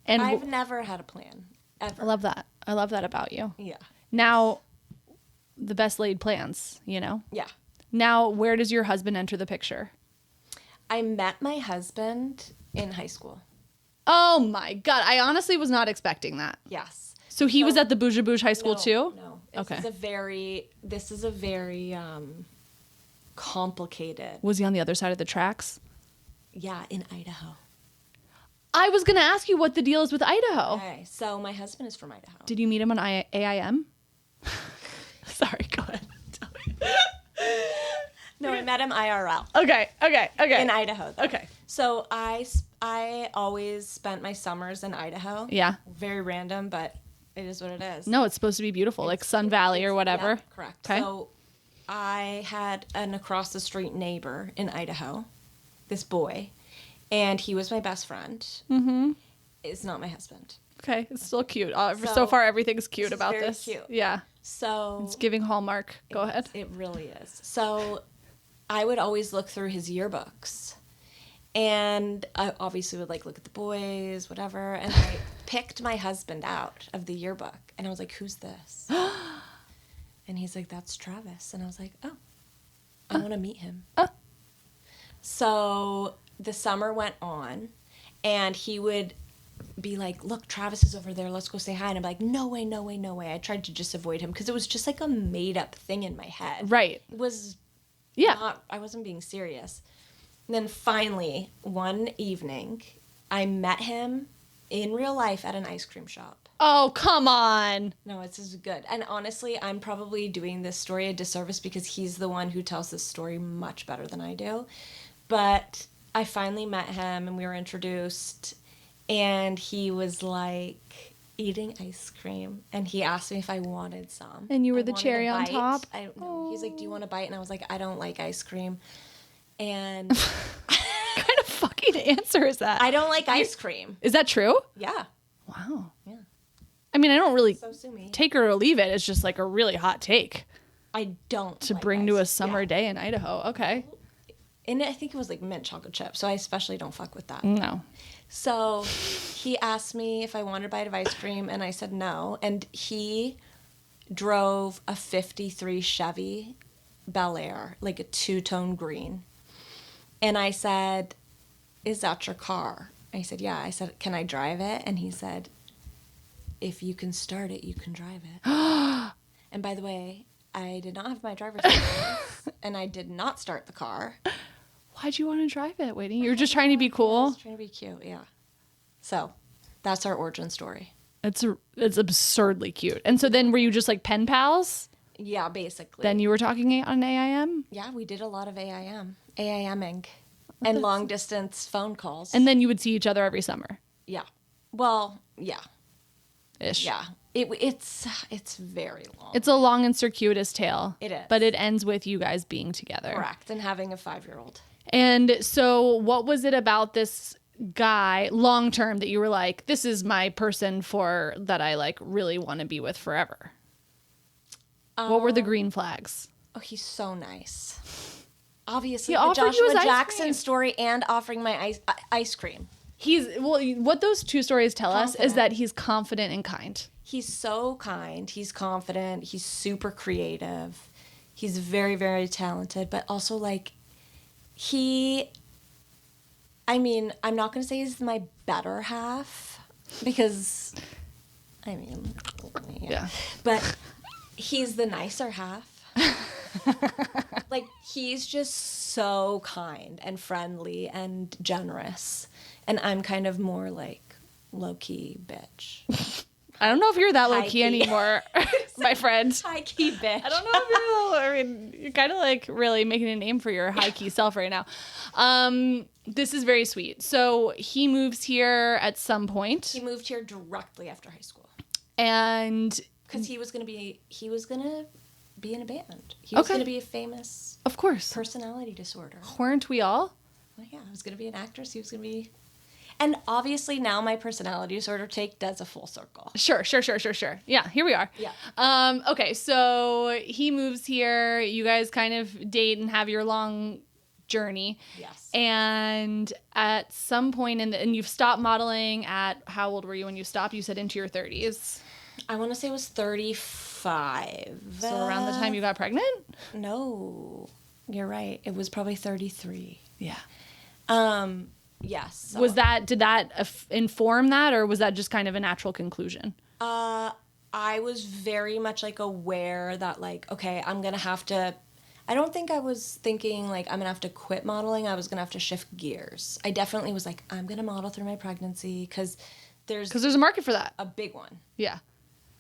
And I've never had a plan ever. I love that. I love that about you. Yeah. Now, the best laid plans, you know? Yeah. Now, where does your husband enter the picture? I met my husband in high school. Oh my God. I honestly was not expecting that. Yes. So he was at the Bouge Bouge High School too? No. Okay. This is a very complicated. Was he on the other side of the tracks? Yeah, in Idaho. I was going to ask you what the deal is with Idaho. Okay, so my husband is from Idaho. Did you meet him on AIM? Sorry, go ahead. Tell me. No, I met him IRL. Okay. In Idaho, though. Okay. So I always spent my summers in Idaho. Yeah. Very random, but it is what it is. No, it's supposed to be beautiful, like Sun Valley or whatever. Yeah, correct. Okay. So I had an across the street neighbor in Idaho, this boy, and he was my best friend. Mm-hmm. It's not my husband. Okay, it's still cute. So far, everything's cute about very this. Cute. Yeah. So it's giving Hallmark. Go ahead. It really is. So I would always look through his yearbooks. And I obviously would like look at the boys, whatever. And I picked my husband out of the yearbook. And I was like, who's this? And he's like, that's Travis. And I was like, oh, I want to meet him. So the summer went on. And he would be like, look, Travis is over there. Let's go say hi. And I'm like, no way, no way, no way. I tried to just avoid him because it was just like a made up thing in my head. Right. It was I wasn't being serious. And then finally, one evening, I met him in real life at an ice cream shop. Oh, come on. No, it's just good. And honestly, I'm probably doing this story a disservice because he's the one who tells this story much better than I do. But I finally met him and we were introduced, and he was like eating ice cream, and he asked me if I wanted some. And you were I the wanted cherry a on bite. top? I don't know. He's like, do you want a bite? And I was like, I don't like ice cream. And What kind of fucking answer is that? I don't like ice cream. Is that true? Yeah. Wow. Yeah. I mean, I don't really So sue me. take her or leave it. It's just like a really hot take I don't to like bring ice to a cream. summer Yeah. day in Idaho. Okay. And I think it was like mint chocolate chip, so I especially don't fuck with that. No. So he asked me if I wanted a bite of ice cream, and I said no. And he drove a 53 Chevy Bel Air, like a two-tone green. And I said, is that your car? I said, yeah. I said, can I drive it? And he said, if you can start it, you can drive it. And by the way, I did not have my driver's license, and I did not start the car. Why'd you want to drive it, Whitney? You're just trying to be I cool? was trying to be cute, yeah. So that's our origin story. It's absurdly cute. And so then were you just like pen pals? Yeah, basically. Then you were talking on AIM? Yeah, we did a lot of AIMing, and long distance phone calls. And then you would see each other every summer? yeah, well, yeah, Ish. yeah. It's very long. It's a long and circuitous tale. It is. But it ends with you guys being together. correct, and having a 5-year-old. And so what was it about this guy long term that you were like, this is my person for that I like really want to be with forever? What were the green flags? Oh, he's so nice. Obviously, He the offered you Joshua his ice Jackson cream. story and offering my ice cream. What those two stories tell us is Confident. that he's confident and kind. He's so kind. He's confident. He's super creative. He's very, very talented, but also like I mean, I'm not going to say he's my better half because, I mean, Yeah. but he's the nicer half. Like, he's just so kind and friendly and generous. And I'm kind of more like low-key bitch. I don't know if you're that low key High-key. anymore, my friend. High-key bitch. I don't know if you're I mean, you're kind of like really making a name for your high key self right now. This is very sweet. So he moves here at some point. He moved here directly after high school. And Because he was gonna be in a band. He was Okay. gonna be a famous of course, personality disorder. weren't we all? Well, yeah, I was gonna be an actress. He was gonna be, and obviously now my personality disorder take does a full circle. Sure. Yeah, here we are. Yeah. Okay, so he moves here. You guys kind of date and have your long journey. Yes. And at some point and you've stopped modeling at, how old were you when you stopped? You said into your 30s. I want to say it was 35. So around the time you got pregnant? No, you're right. It was probably 33. Yeah. Yes. So, Did that inform that, or was that just kind of a natural conclusion? I was very much like aware that like, okay, I'm gonna have to. I don't think I was thinking like I'm gonna have to quit modeling. I was gonna have to shift gears. I definitely was like, I'm gonna model through my pregnancy because Because there's a market for that. a big one. Yeah.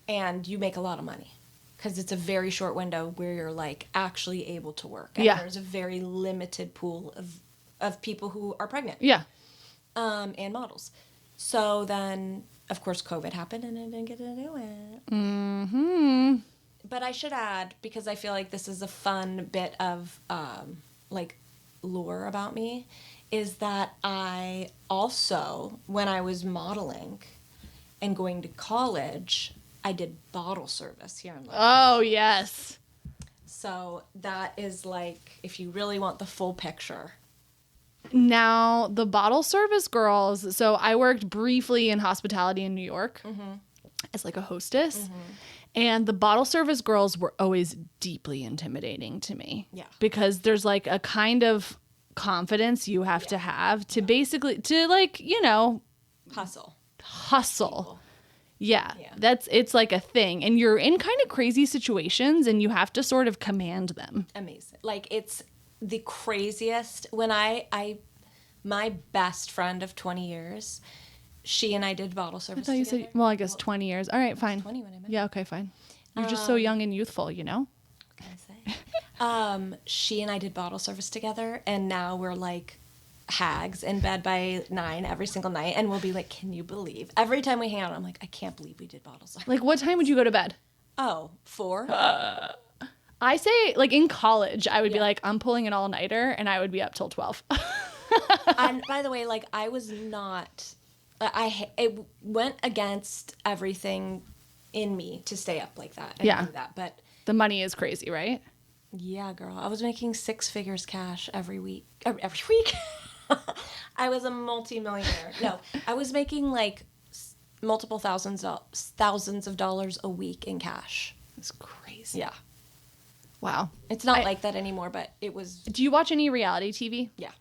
And you make a lot of money because it's a very short window where you're like actually able to work. And Yeah. there's a very limited pool of people who are pregnant. Yeah. And models. So then, of course, COVID happened and I didn't get to do it. Mm-hmm. But I should add, because I feel like this is a fun bit of like lore about me, is that I also, when I was modeling and going to college, I did bottle service here in London. Oh, yes. So that is like, if you really want the full picture. Now, the bottle service girls, so I worked briefly in hospitality in New York as like a hostess. And the bottle service girls were always deeply intimidating to me. Yeah. Because there's like a kind of confidence you have to have to basically, to like, you know, Hustle. hustle. Yeah, Yeah. it's like a thing. And you're in kind of crazy situations and you have to sort of command them. Amazing. Like, it's the craziest. When my best friend of 20 years, she and I did bottle I service thought you together. said, well, I guess 20 years. All right, fine. 20 when I met. Yeah, okay, fine. You're just so young and youthful, you know? What can I say? She and I did bottle service together, and now we're like hags in bed by 9 every single night, and we'll be like, can you believe? Every time we hang out, I'm like, I can't believe we did bottle service. Like, what time would you go to bed? Oh, 4? I say, like, in college, I would be Yeah. like, I'm pulling an all-nighter, and I would be up till 12. And by the way, like, I was not, it went against everything in me to stay up like that and Yeah. do that. But The money is crazy, right? yeah, girl, I was making 6 figures cash every week. Every week? I was a multi-millionaire. No, I was making like multiple thousands of dollars a week in cash. It's crazy. Yeah. Wow. It's not like that anymore, but it was, Do you watch any reality TV? yeah.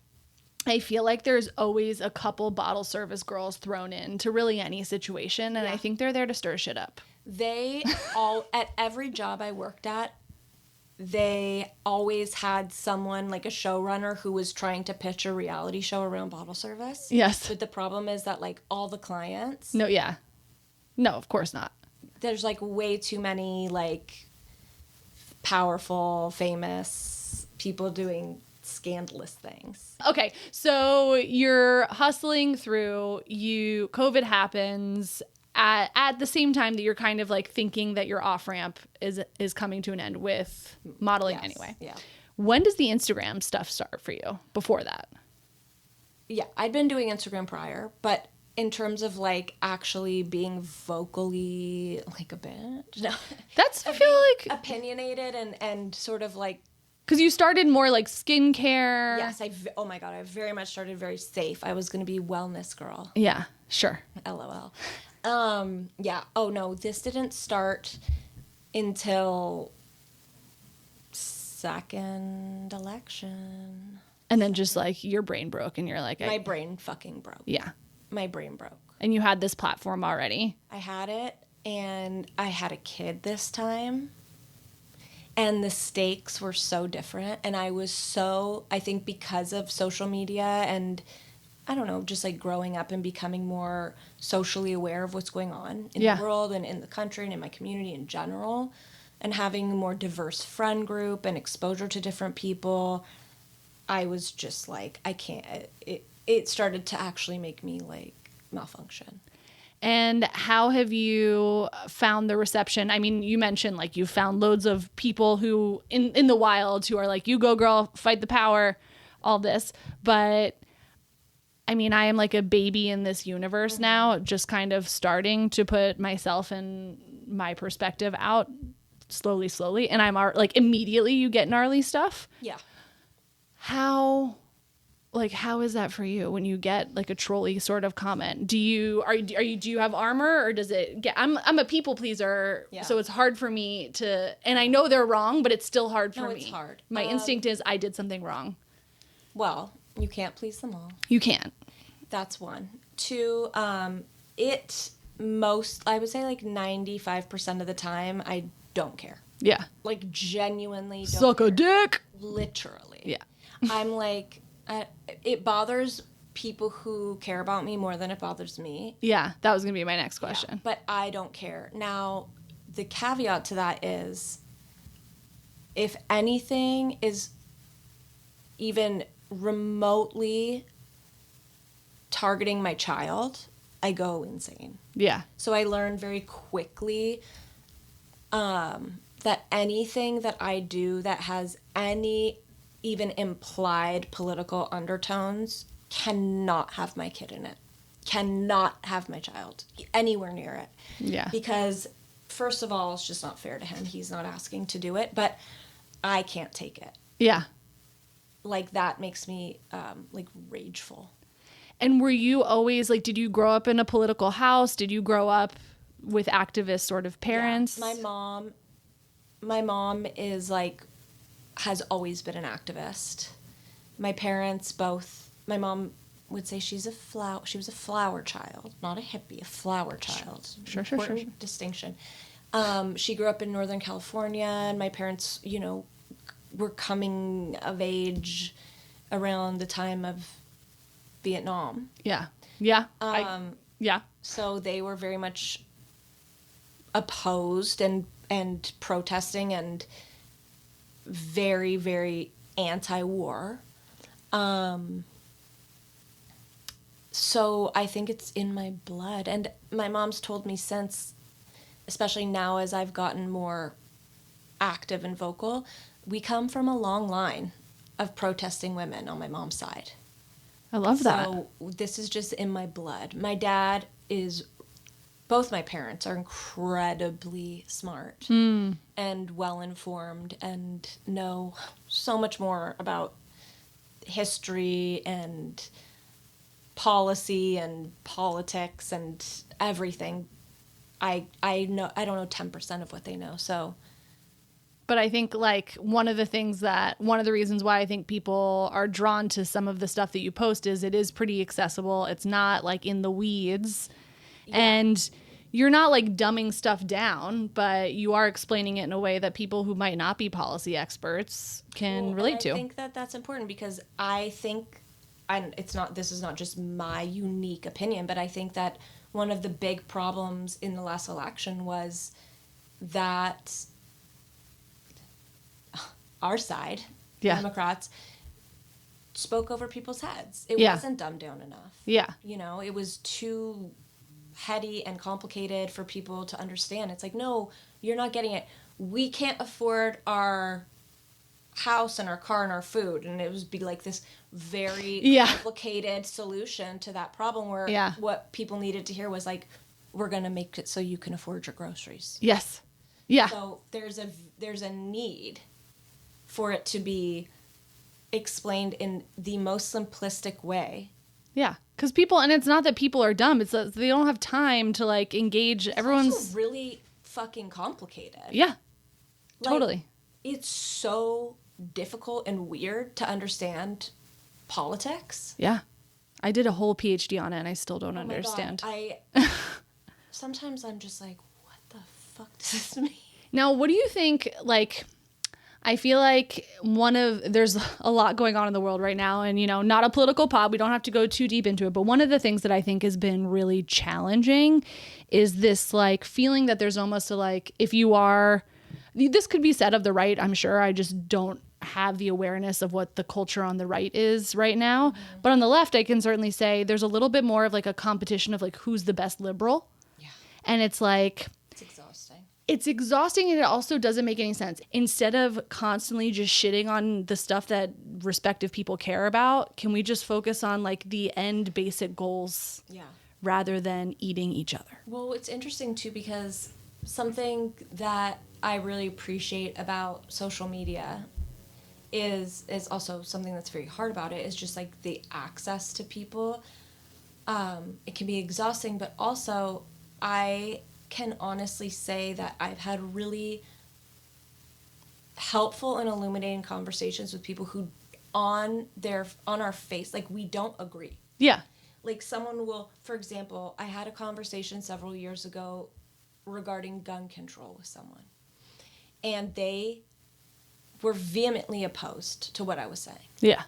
I feel like there's always a couple bottle service girls thrown in to really any situation, and I think they're there to stir shit up. They all, at every job I worked at, they always had someone, like a showrunner, who was trying to pitch a reality show around bottle service. Yes. But the problem is that, like, all the clients, No, yeah. No, of course not. there's, like, way too many, like, powerful, famous people doing scandalous things. Okay, so you're hustling through, COVID happens at the same time that you're kind of like thinking that your off-ramp is coming to an end with modeling Yes, anyway. yeah. When does the Instagram stuff start for you before that? Yeah, I'd been doing Instagram prior, but in terms of, like, actually being vocally, like, a bitch, no. That's, I feel like, Opinionated and sort of, like, because you started more like skincare. yes, oh my God, I very much started very safe. I was going to be wellness girl. Yeah, sure. LOL. Yeah. Oh no, this didn't start until second election. And then just like your brain broke and you're like, My brain fucking broke. yeah. My brain broke. And you had this platform already. I had it, and I had a kid this time. And the stakes were so different. And I was so, I think because of social media and, I don't know, just like growing up and becoming more socially aware of what's going on in Yeah. the world and in the country and in my community in general, and having a more diverse friend group and exposure to different people, I was just like, I can't, it started to actually make me like malfunction. And how have you found the reception? I mean, you mentioned like you found loads of people who in the wild who are like, you go girl, fight the power, all this. But I mean, I am like a baby in this universe now, just kind of starting to put myself and my perspective out slowly. And I'm like, immediately you get gnarly stuff. Yeah. How is that for you when you get like a trolly sort of comment? Do you have armor, or does it get, I'm a people pleaser. Yeah. So it's hard for me to, and I know they're wrong, but it's still hard for me. No, it's hard. My instinct is I did something wrong. Well, you can't please them all. You can't. That's one. Two, I would say like 95% of the time, I don't care. Yeah. Like genuinely don't Suck a dick. Literally. Yeah. I'm like, it bothers people who care about me more than it bothers me. Yeah. That was going to be my next question. Yeah, but I don't care. Now, the caveat to that is, if anything is even remotely targeting my child, I go insane. Yeah. So I learned very quickly that anything that I do that has any even implied political undertones cannot have my kid in it. Cannot have my child anywhere near it. Yeah. Because, first of all, it's just not fair to him. He's not asking to do it, but I can't take it. Yeah. Like, that makes me, like, rageful. And were you always like, did you grow up in a political house? Did you grow up with activist sort of parents? Yeah. My mom is like, has always been an activist. My parents both, my mom would say she was a flower child, not a hippie, a flower child. Sure. Important distinction. She grew up in Northern California, and my parents, were coming of age around the time of Vietnam. Yeah. Yeah. Yeah. So they were very much opposed and protesting and very, very anti-war. So I think it's in my blood. And my mom's told me since, especially now as I've gotten more active and vocal, we come from a long line of protesting women on my mom's side. I love that. So this is just in my blood. My dad is, both my parents are incredibly smart and well-informed and know so much more about history and policy and politics and everything. I don't know 10% of what they know. So, but I think like one of the reasons why I think people are drawn to some of the stuff that you post is it is pretty accessible. It's not like in the weeds, and you're not like dumbing stuff down, but you are explaining it in a way that people who might not be policy experts can relate to. I think that that's important because I think, and this is not just my unique opinion, but I think that one of the big problems in the last election was that our side, Democrats, spoke over people's heads. It wasn't dumbed down enough. Yeah. You know, it was too heady and complicated for people to understand. It's like, no, you're not getting it. We can't afford our house and our car and our food, and it would be like this very complicated solution to that problem where what people needed to hear was like, we're going to make it so you can afford your groceries. Yes. Yeah. So there's a need for it to be explained in the most simplistic way. Yeah, because people, and it's not that people are dumb, it's that they don't have time to like engage. Everyone's also really fucking complicated. Yeah, like, totally. It's so difficult and weird to understand politics. Yeah, I did a whole PhD on it and I still don't understand. Sometimes I'm just like, what the fuck does this mean? Now, what do you think, like, I feel like there's a lot going on in the world right now, and, you know, not a political pod, we don't have to go too deep into it, but one of the things that I think has been really challenging is this, like, feeling that there's almost a, like, this could be said of the right, I'm sure, I just don't have the awareness of what the culture on the right is right now, but on the left, I can certainly say there's a little bit more of, like, a competition of, like, who's the best liberal, and it's, like... It's exhausting, and it also doesn't make any sense. Instead of constantly just shitting on the stuff that respective people care about, can we just focus on like the end basic goals rather than eating each other? Well, it's interesting too because something that I really appreciate about social media is also something that's very hard about it is just like the access to people. It can be exhausting, but also I can honestly say that I've had really helpful and illuminating conversations with people who on our face, like, we don't agree. Yeah. Like, someone will, for example, I had a conversation several years ago regarding gun control with someone, and they were vehemently opposed to what I was saying. Yeah.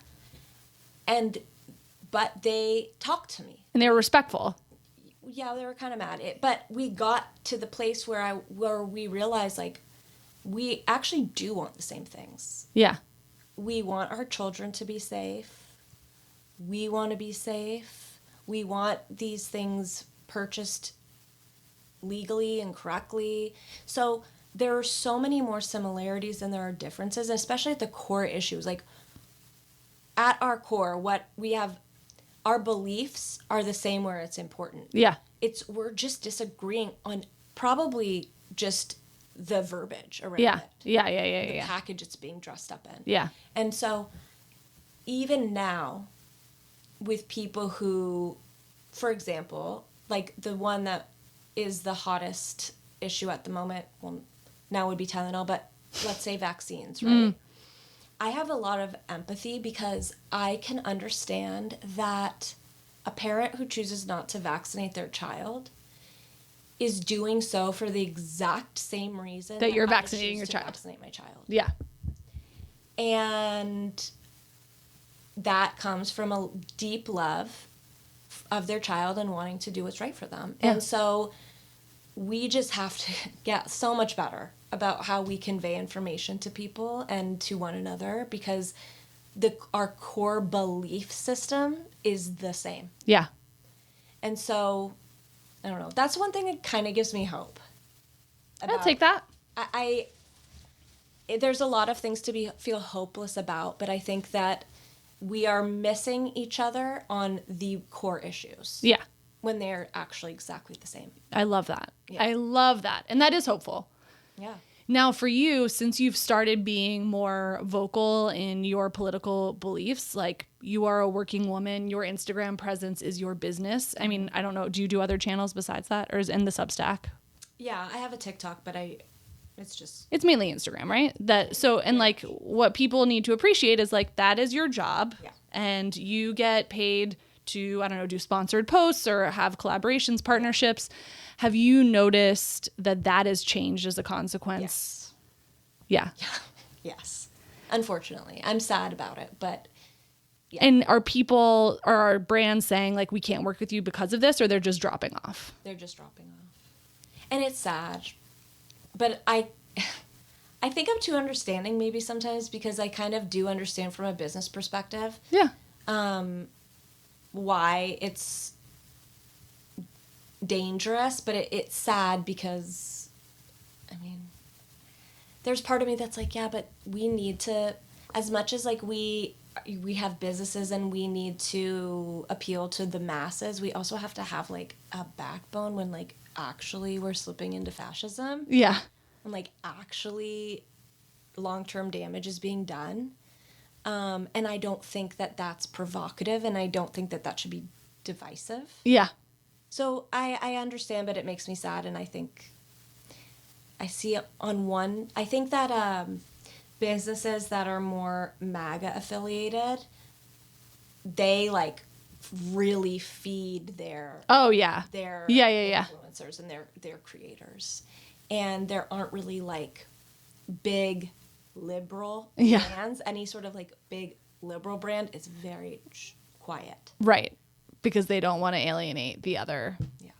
But they talked to me. And they were respectful. Yeah, they were kind of mad. But we got to the place where we realized, like, we actually do want the same things. Yeah. We want our children to be safe. We want to be safe. We want these things purchased legally and correctly. So there are so many more similarities than there are differences, especially at the core issues. Like, at our core, what we have... Our beliefs are the same where it's important. Yeah. We're just disagreeing on probably just the verbiage around it. Yeah. The package it's being dressed up in. Yeah. And so even now with people who, for example, like the one that is the hottest issue at the moment, well, now would be Tylenol, but let's say vaccines, right? I have a lot of empathy because I can understand that a parent who chooses not to vaccinate their child is doing so for the exact same reason that you're vaccinating your child. Vaccinate my child. Yeah. And that comes from a deep love of their child and wanting to do what's right for them. Yeah. And so we just have to get so much better about how we convey information to people and to one another because our core belief system is the same. Yeah. And so, I don't know. That's one thing that kind of gives me hope. I'll take that. There's a lot of things to feel hopeless about, but I think that we are missing each other on the core issues. Yeah. When they're actually exactly the same. I love that. Yeah. I love that. And that is hopeful. Yeah. Now, for you, since you've started being more vocal in your political beliefs, like you are a working woman, your Instagram presence is your business. I mean, I don't know. Do you do other channels besides that, or is in the Substack? Yeah, I have a TikTok, but it's mainly Instagram, right? And like what people need to appreciate is like that is your job. Yeah. And you get paid to, I don't know, do sponsored posts or have collaborations, partnerships. Have you noticed that has changed as a consequence? Yes. Yeah. Yes. Unfortunately. I'm sad about it, but yeah. And are brands saying like, we can't work with you because of this, or they're just dropping off? They're just dropping off. And it's sad. But I think I'm too understanding maybe sometimes, because I kind of do understand from a business perspective. Yeah. Why it's dangerous, but it's sad because, I mean, there's part of me that's like, yeah, but we need to, as much as like we have businesses and we need to appeal to the masses, we also have to have like a backbone when like actually we're slipping into fascism. Yeah. And like actually long-term damage is being done. And I don't think that that's provocative, and I don't think that that should be divisive. Yeah. So I understand, but it makes me sad, and I think I see I think that businesses that are more MAGA affiliated, they like really feed their influencers and their creators. And there aren't really like big liberal brands. Any sort of like big liberal brand is very quiet. Right. Because they don't want to alienate the other. Yeah.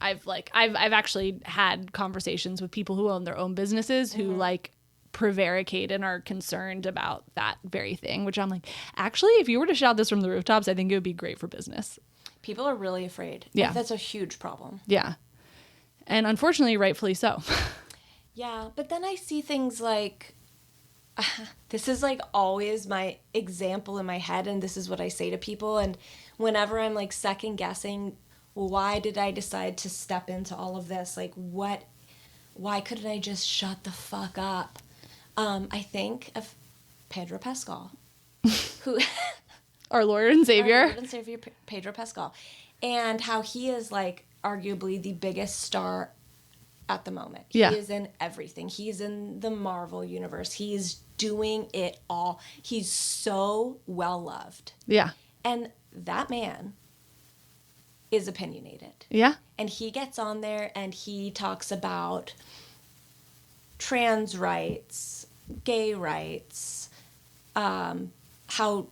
I've actually had conversations with people who own their own businesses who like prevaricate and are concerned about that very thing, which I'm like, actually, if you were to shout this from the rooftops, I think it would be great for business. People are really afraid. Yeah. Like, that's a huge problem. Yeah. And unfortunately, rightfully so. Yeah. But then I see things like, this is like always my example in my head, and this is what I say to people. And whenever I'm like second guessing, why did I decide to step into all of this? Like, why couldn't I just shut the fuck up? I think of Pedro Pascal, who our Lord and Savior. Our Lord and Savior, Pedro Pascal, and how he is like arguably the biggest star at the moment. Yeah. He is in everything. He's in the Marvel universe. He's doing it all. He's so well loved. Yeah. And that man is opinionated. Yeah. And he gets on there and he talks about trans rights, gay rights, how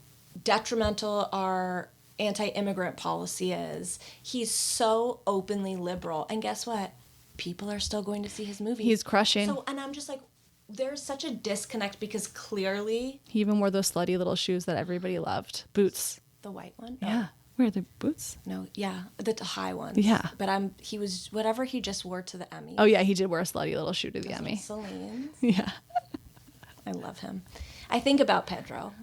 detrimental our anti-immigrant policy is. He's so openly liberal. And guess what? People are still going to see his movies. He's crushing. So, and I'm just like, there's such a disconnect, because clearly he even wore those slutty little shoes that everybody loved. Boots. The white one? Yeah. Where are the boots? No, yeah, the high ones. Yeah. But he was, whatever he just wore to the Emmy. Oh, yeah, he did wear a slutty little shoe to the Emmy. Celine's. Yeah. I love him. I think about Pedro.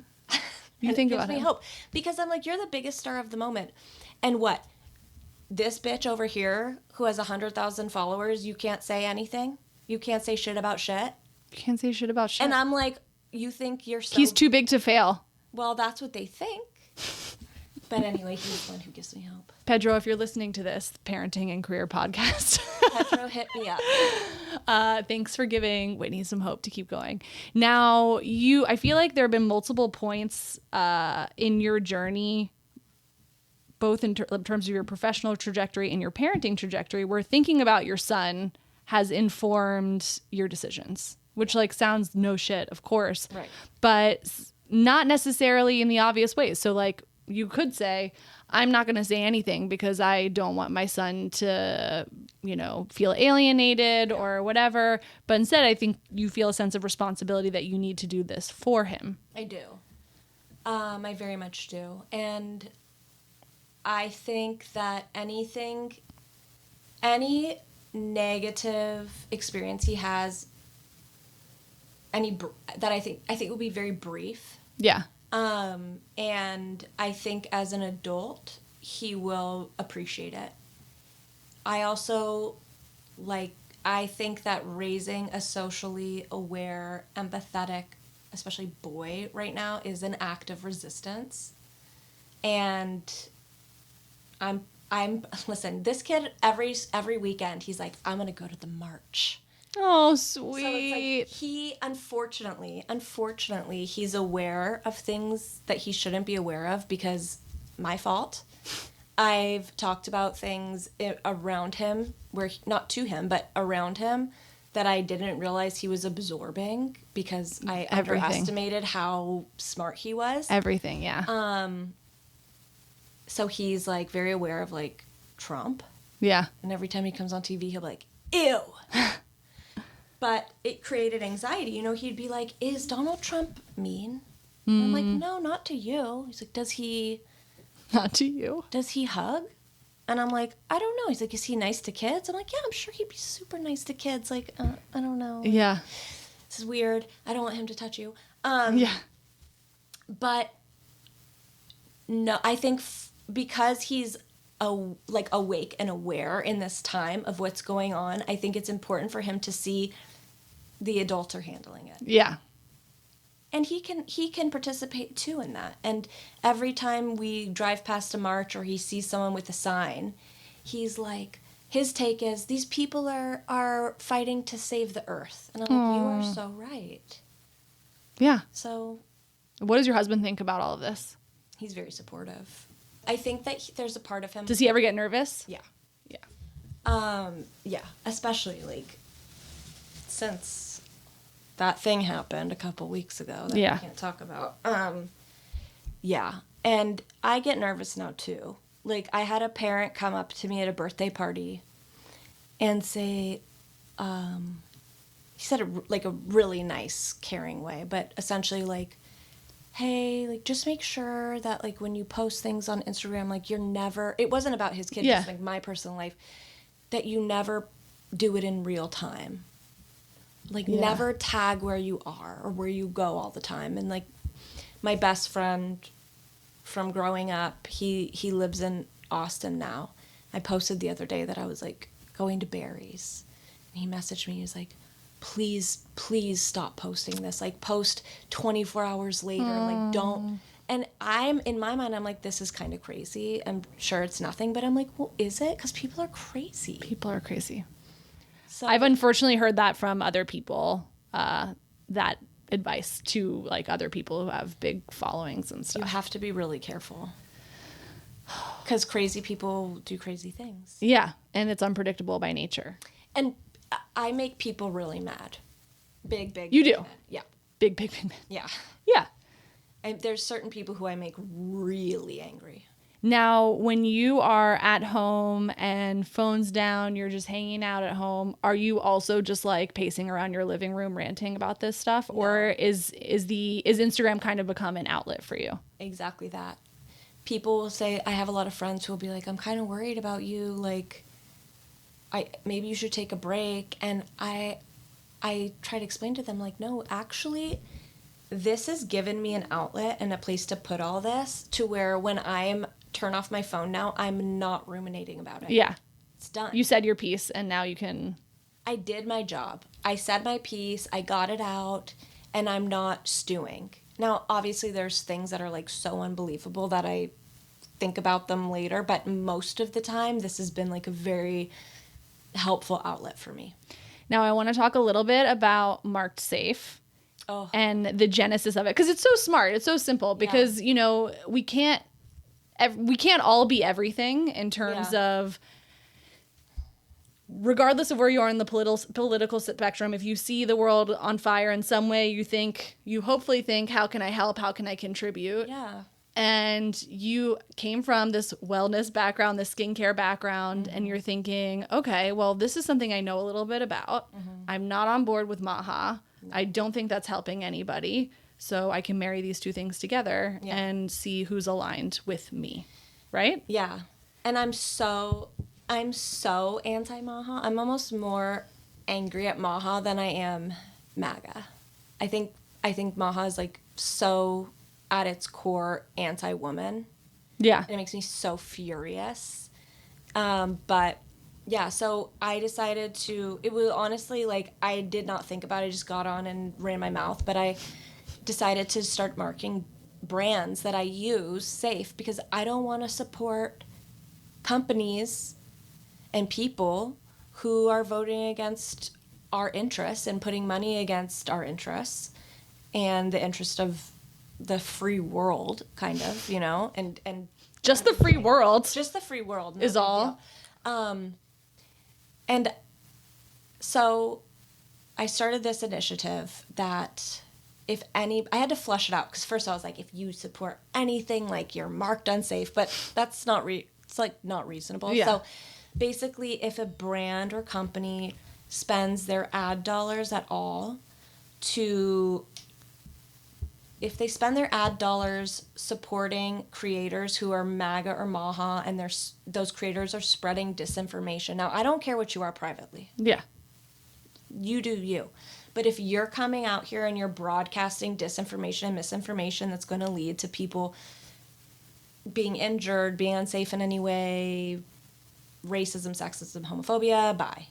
You think about him? It gives me hope. Because I'm like, you're the biggest star of the moment. And what? This bitch over here who has 100,000 followers, you can't say anything? You can't say shit about shit? You can't say shit about shit. And I'm like, you think you're so... He's too big to fail. Well, that's what they think. But anyway, he's the one who gives me hope. Pedro, if you're listening to this parenting and career podcast, Pedro, hit me up. Thanks for giving Whitney some hope to keep going. Now, I feel like there have been multiple points in your journey, both in terms of your professional trajectory and your parenting trajectory, where thinking about your son has informed your decisions, which like sounds no shit, of course, right? But not necessarily in the obvious ways. So like, you could say, I'm not going to say anything because I don't want my son to, feel alienated or whatever. But instead, I think you feel a sense of responsibility that you need to do this for him. I do. I very much do. And I think that any negative experience he has, that I think will be very brief. Yeah. And I think as an adult, he will appreciate it. I think that raising a socially aware, empathetic, especially boy right now, is an act of resistance. And listen, this kid every weekend, he's like, I'm going to go to the march. Oh, So sweet. it's like he, unfortunately, he's aware of things that he shouldn't be aware of because my fault. I've talked about things around him, not to him, but around him, that I didn't realize he was absorbing because I underestimated how smart he was. Everything, yeah. So he's like very aware of like Trump. Yeah. And every time he comes on TV, he'll be like, ew. But it created anxiety. You know, he'd be like, is Donald Trump mean? And I'm like, no, not to you. He's like, does he Not to you. hug? And I'm like, I don't know. He's like, is he nice to kids? I'm like, yeah, I'm sure he'd be super nice to kids. Like, I don't know. Yeah. This is weird. I don't want him to touch you. Yeah. But no, I think because he's awake and aware in this time of what's going on, I think it's important for him to see the adults are handling it. Yeah. And he can participate too in that. And every time we drive past a march or he sees someone with a sign, he's like, his take is, these people are fighting to save the earth. And I'm like, you are so right. Yeah. So What does your husband think about all of this? he's very supportive. I think that there's a part of him. Does he ever get nervous? Yeah. Yeah. Yeah, especially like since that thing happened a couple weeks ago that Yeah. I can't talk about. Yeah, and I get nervous now too. Like I had a parent come up to me at a birthday party and say, he said it like a really nice, caring way, but essentially like, hey, like just make sure that like when you post things on Instagram, like you're never, it wasn't about his kid, Yeah. just like my personal life, that you never do it in real time. Like Yeah. never tag where you are or where you go all the time. And like my best friend from growing up, he lives in Austin now. I posted the other day that I was like going to Barry's, and he messaged me. He was like, please stop posting this. Like post 24 hours later. Like don't. And in my mind, I'm like, this is kind of crazy. I'm sure it's nothing, but I'm like, well, is it? Because people are crazy. People are crazy. So I've unfortunately heard that from other people, that advice to like other people who have big followings and you stuff. have to be really careful. Because crazy people do crazy things. Yeah. And it's unpredictable by nature. And I make people really mad. Big. You big do? mad. Yeah. Big. Yeah. Yeah. And there's certain people who I make really angry. Now, when you are at home and phone's down, you're just hanging out at home, are you also just like pacing around your living room ranting about this stuff? No. Or is Instagram kind of become an outlet for you? Exactly that. People will say, I have a lot of friends who will be like, I'm kind of worried about you. Like, maybe you should take a break. And I try to explain to them, like, no, actually, this has given me an outlet and a place to put all this to where when I turn off my phone now, I'm not ruminating about it. Yeah. It's done. You said your piece and now you can... I did my job. I said my piece. I got it out and I'm not stewing. Now, obviously, there's things that are like so unbelievable that I think about them later. But most of the time, this has been like a very helpful outlet for me. Now, I want to talk a little bit about Marked Safe. Oh. And the genesis of it, because it's so smart, it's so simple, because you know we can't all be everything in terms of, regardless of where you are in the political spectrum. If you see the world on fire in some way, you hopefully think, how can I help? How can I contribute? Yeah. And you came from this wellness background, this skincare background, and you're thinking, okay, well, this is something I know a little bit about. I'm not on board with MAHA. I don't think that's helping anybody. So I can marry these two things together and see who's aligned with me. right? Yeah. And I'm so anti-MAHA. I'm almost more angry at MAHA than I am MAGA. I think MAHA is like so at its core anti-woman. Yeah. And it makes me so furious. But yeah, so I decided to, it was honestly like, I did not think about it. I just got on and ran my mouth. But I decided to start marking brands that I use safe because I don't want to support companies and people who are voting against our interests and putting money against our interests and the interest of the free world, kind of, and Just the free world. just the free world is all. And so I started this initiative that I had to flush it out because first I was like, if you support anything, like you're marked unsafe, but that's not it's like not reasonable. Yeah. So basically, if a brand or company spends their ad dollars at all if they spend their ad dollars supporting creators who are MAGA or MAHA and those creators are spreading disinformation. Now, I don't care what you are privately. Yeah. You do you. But if you're coming out here and you're broadcasting disinformation and misinformation that's going to lead to people being injured, being unsafe in any way, racism, sexism, homophobia, bye.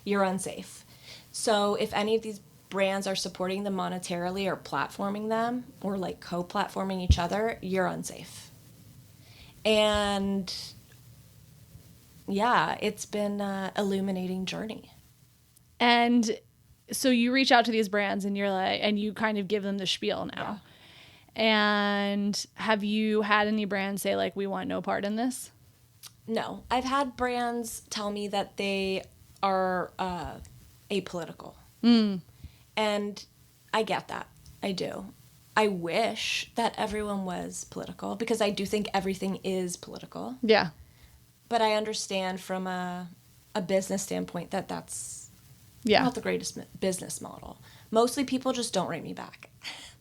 You're unsafe. So if any of these brands are supporting them monetarily or platforming them or like co-platforming each other, you're unsafe. And yeah, it's been an illuminating journey. And so you reach out to these brands and you're like, and you kind of give them the spiel now. Yeah. And have you had any brands say like, we want no part in this? No, I've had brands tell me that they are apolitical. And I get that. I do. I wish that everyone was political because I do think everything is political. Yeah. But I understand from a business standpoint that that's not the greatest business model. Mostly people just don't write me back.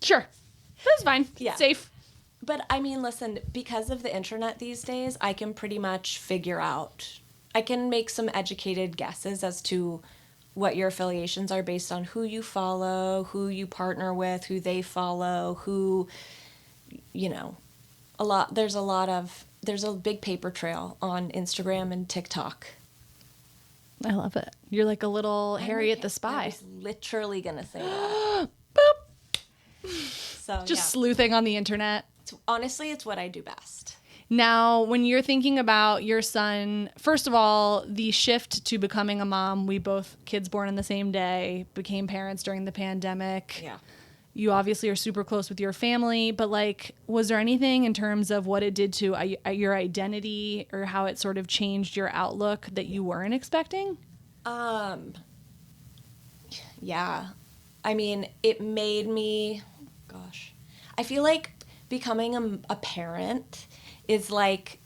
Sure. That's fine. Yeah. Safe. But I mean, listen, because of the internet these days, I can pretty much I can make some educated guesses as to what your affiliations are based on who you follow, who you partner with, who they follow, there's a big paper trail on Instagram and TikTok. I love it. You're like a little Harriet the Spy. I was literally going to say that. Boop. So, just sleuthing on the internet. Honestly, it's what I do best. Now, when you're thinking about your son, first of all, the shift to becoming a mom, we both kids born on the same day, became parents during the pandemic. Yeah. You obviously are super close with your family, but like, was there anything in terms of what it did to your identity or how it sort of changed your outlook that you weren't expecting? Yeah. I mean, it made me, I feel like becoming a parent is like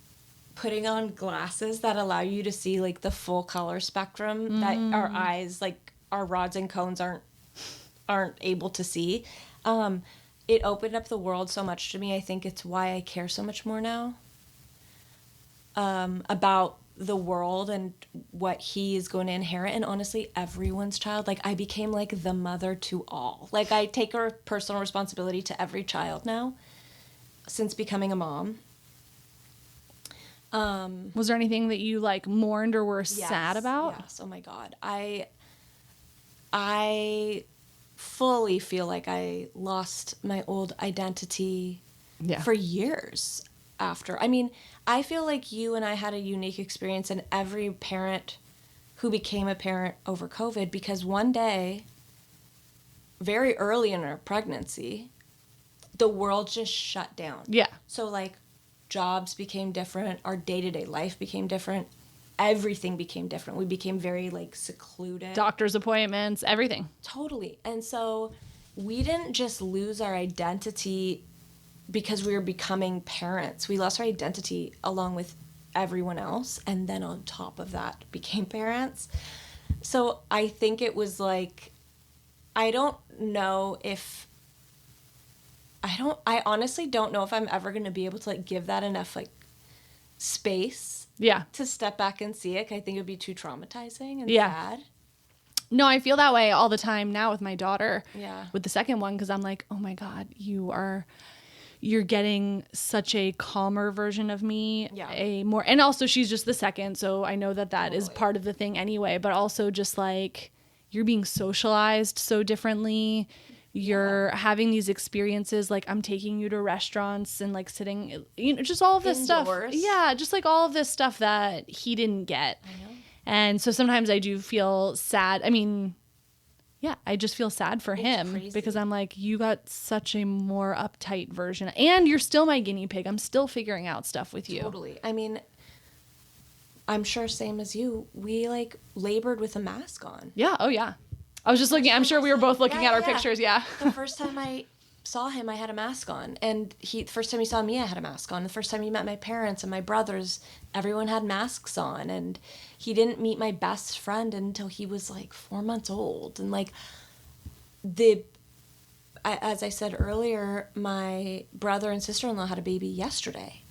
putting on glasses that allow you to see like the full color spectrum that our eyes, like our rods and cones aren't able to see. It opened up the world so much to me. I think it's why I care so much more now about the world and what he is going to inherit. And honestly, everyone's child, like I became like the mother to all. Like I take a personal responsibility to every child now since becoming a mom. Was there anything that you like mourned or were sad about? Yes. Oh my God. I fully feel like I lost my old identity for years after. I mean, I feel like you and I had a unique experience and every parent who became a parent over COVID because one day, very early in our pregnancy, the world just shut down. Yeah. So like jobs became different, our day-to-day life became different, everything became different. We became very like secluded. Doctor's appointments, everything. Totally. And so we didn't just lose our identity because we were becoming parents. We lost our identity along with everyone else. And then on top of that became parents. So I think it was like, I honestly don't know if I'm ever going to be able to like give that enough like space Yeah. to step back and see it. I think it would be too traumatizing and Yeah. sad. No, I feel that way all the time now with my daughter. Yeah. With the second one, because I'm like, oh my God, you're getting such a calmer version of me. Yeah. And also she's just the second, so I know that is Totally. part of the thing anyway, but also just like you're being socialized so differently. You're having these experiences, like I'm taking you to restaurants and like sitting, just all of this Indoors. stuff. Yeah, just like all of this stuff that he didn't get. I know. And so sometimes I do feel sad. I mean, yeah, I just feel sad for him crazy. because I'm like, you got such a more uptight version. And you're still my guinea pig. I'm still figuring out stuff with you. Totally. I mean, I'm sure same as you. We like labored with a mask on. Yeah. Oh, yeah. I was just looking. I'm sure we were both looking at our Yeah. pictures. Yeah. The first time I saw him, I had a mask on. And the first time he saw me, I had a mask on. The first time he met my parents and my brothers, everyone had masks on. And he didn't meet my best friend until he was like 4 months old. And like as I said earlier, my brother and sister-in-law had a baby yesterday.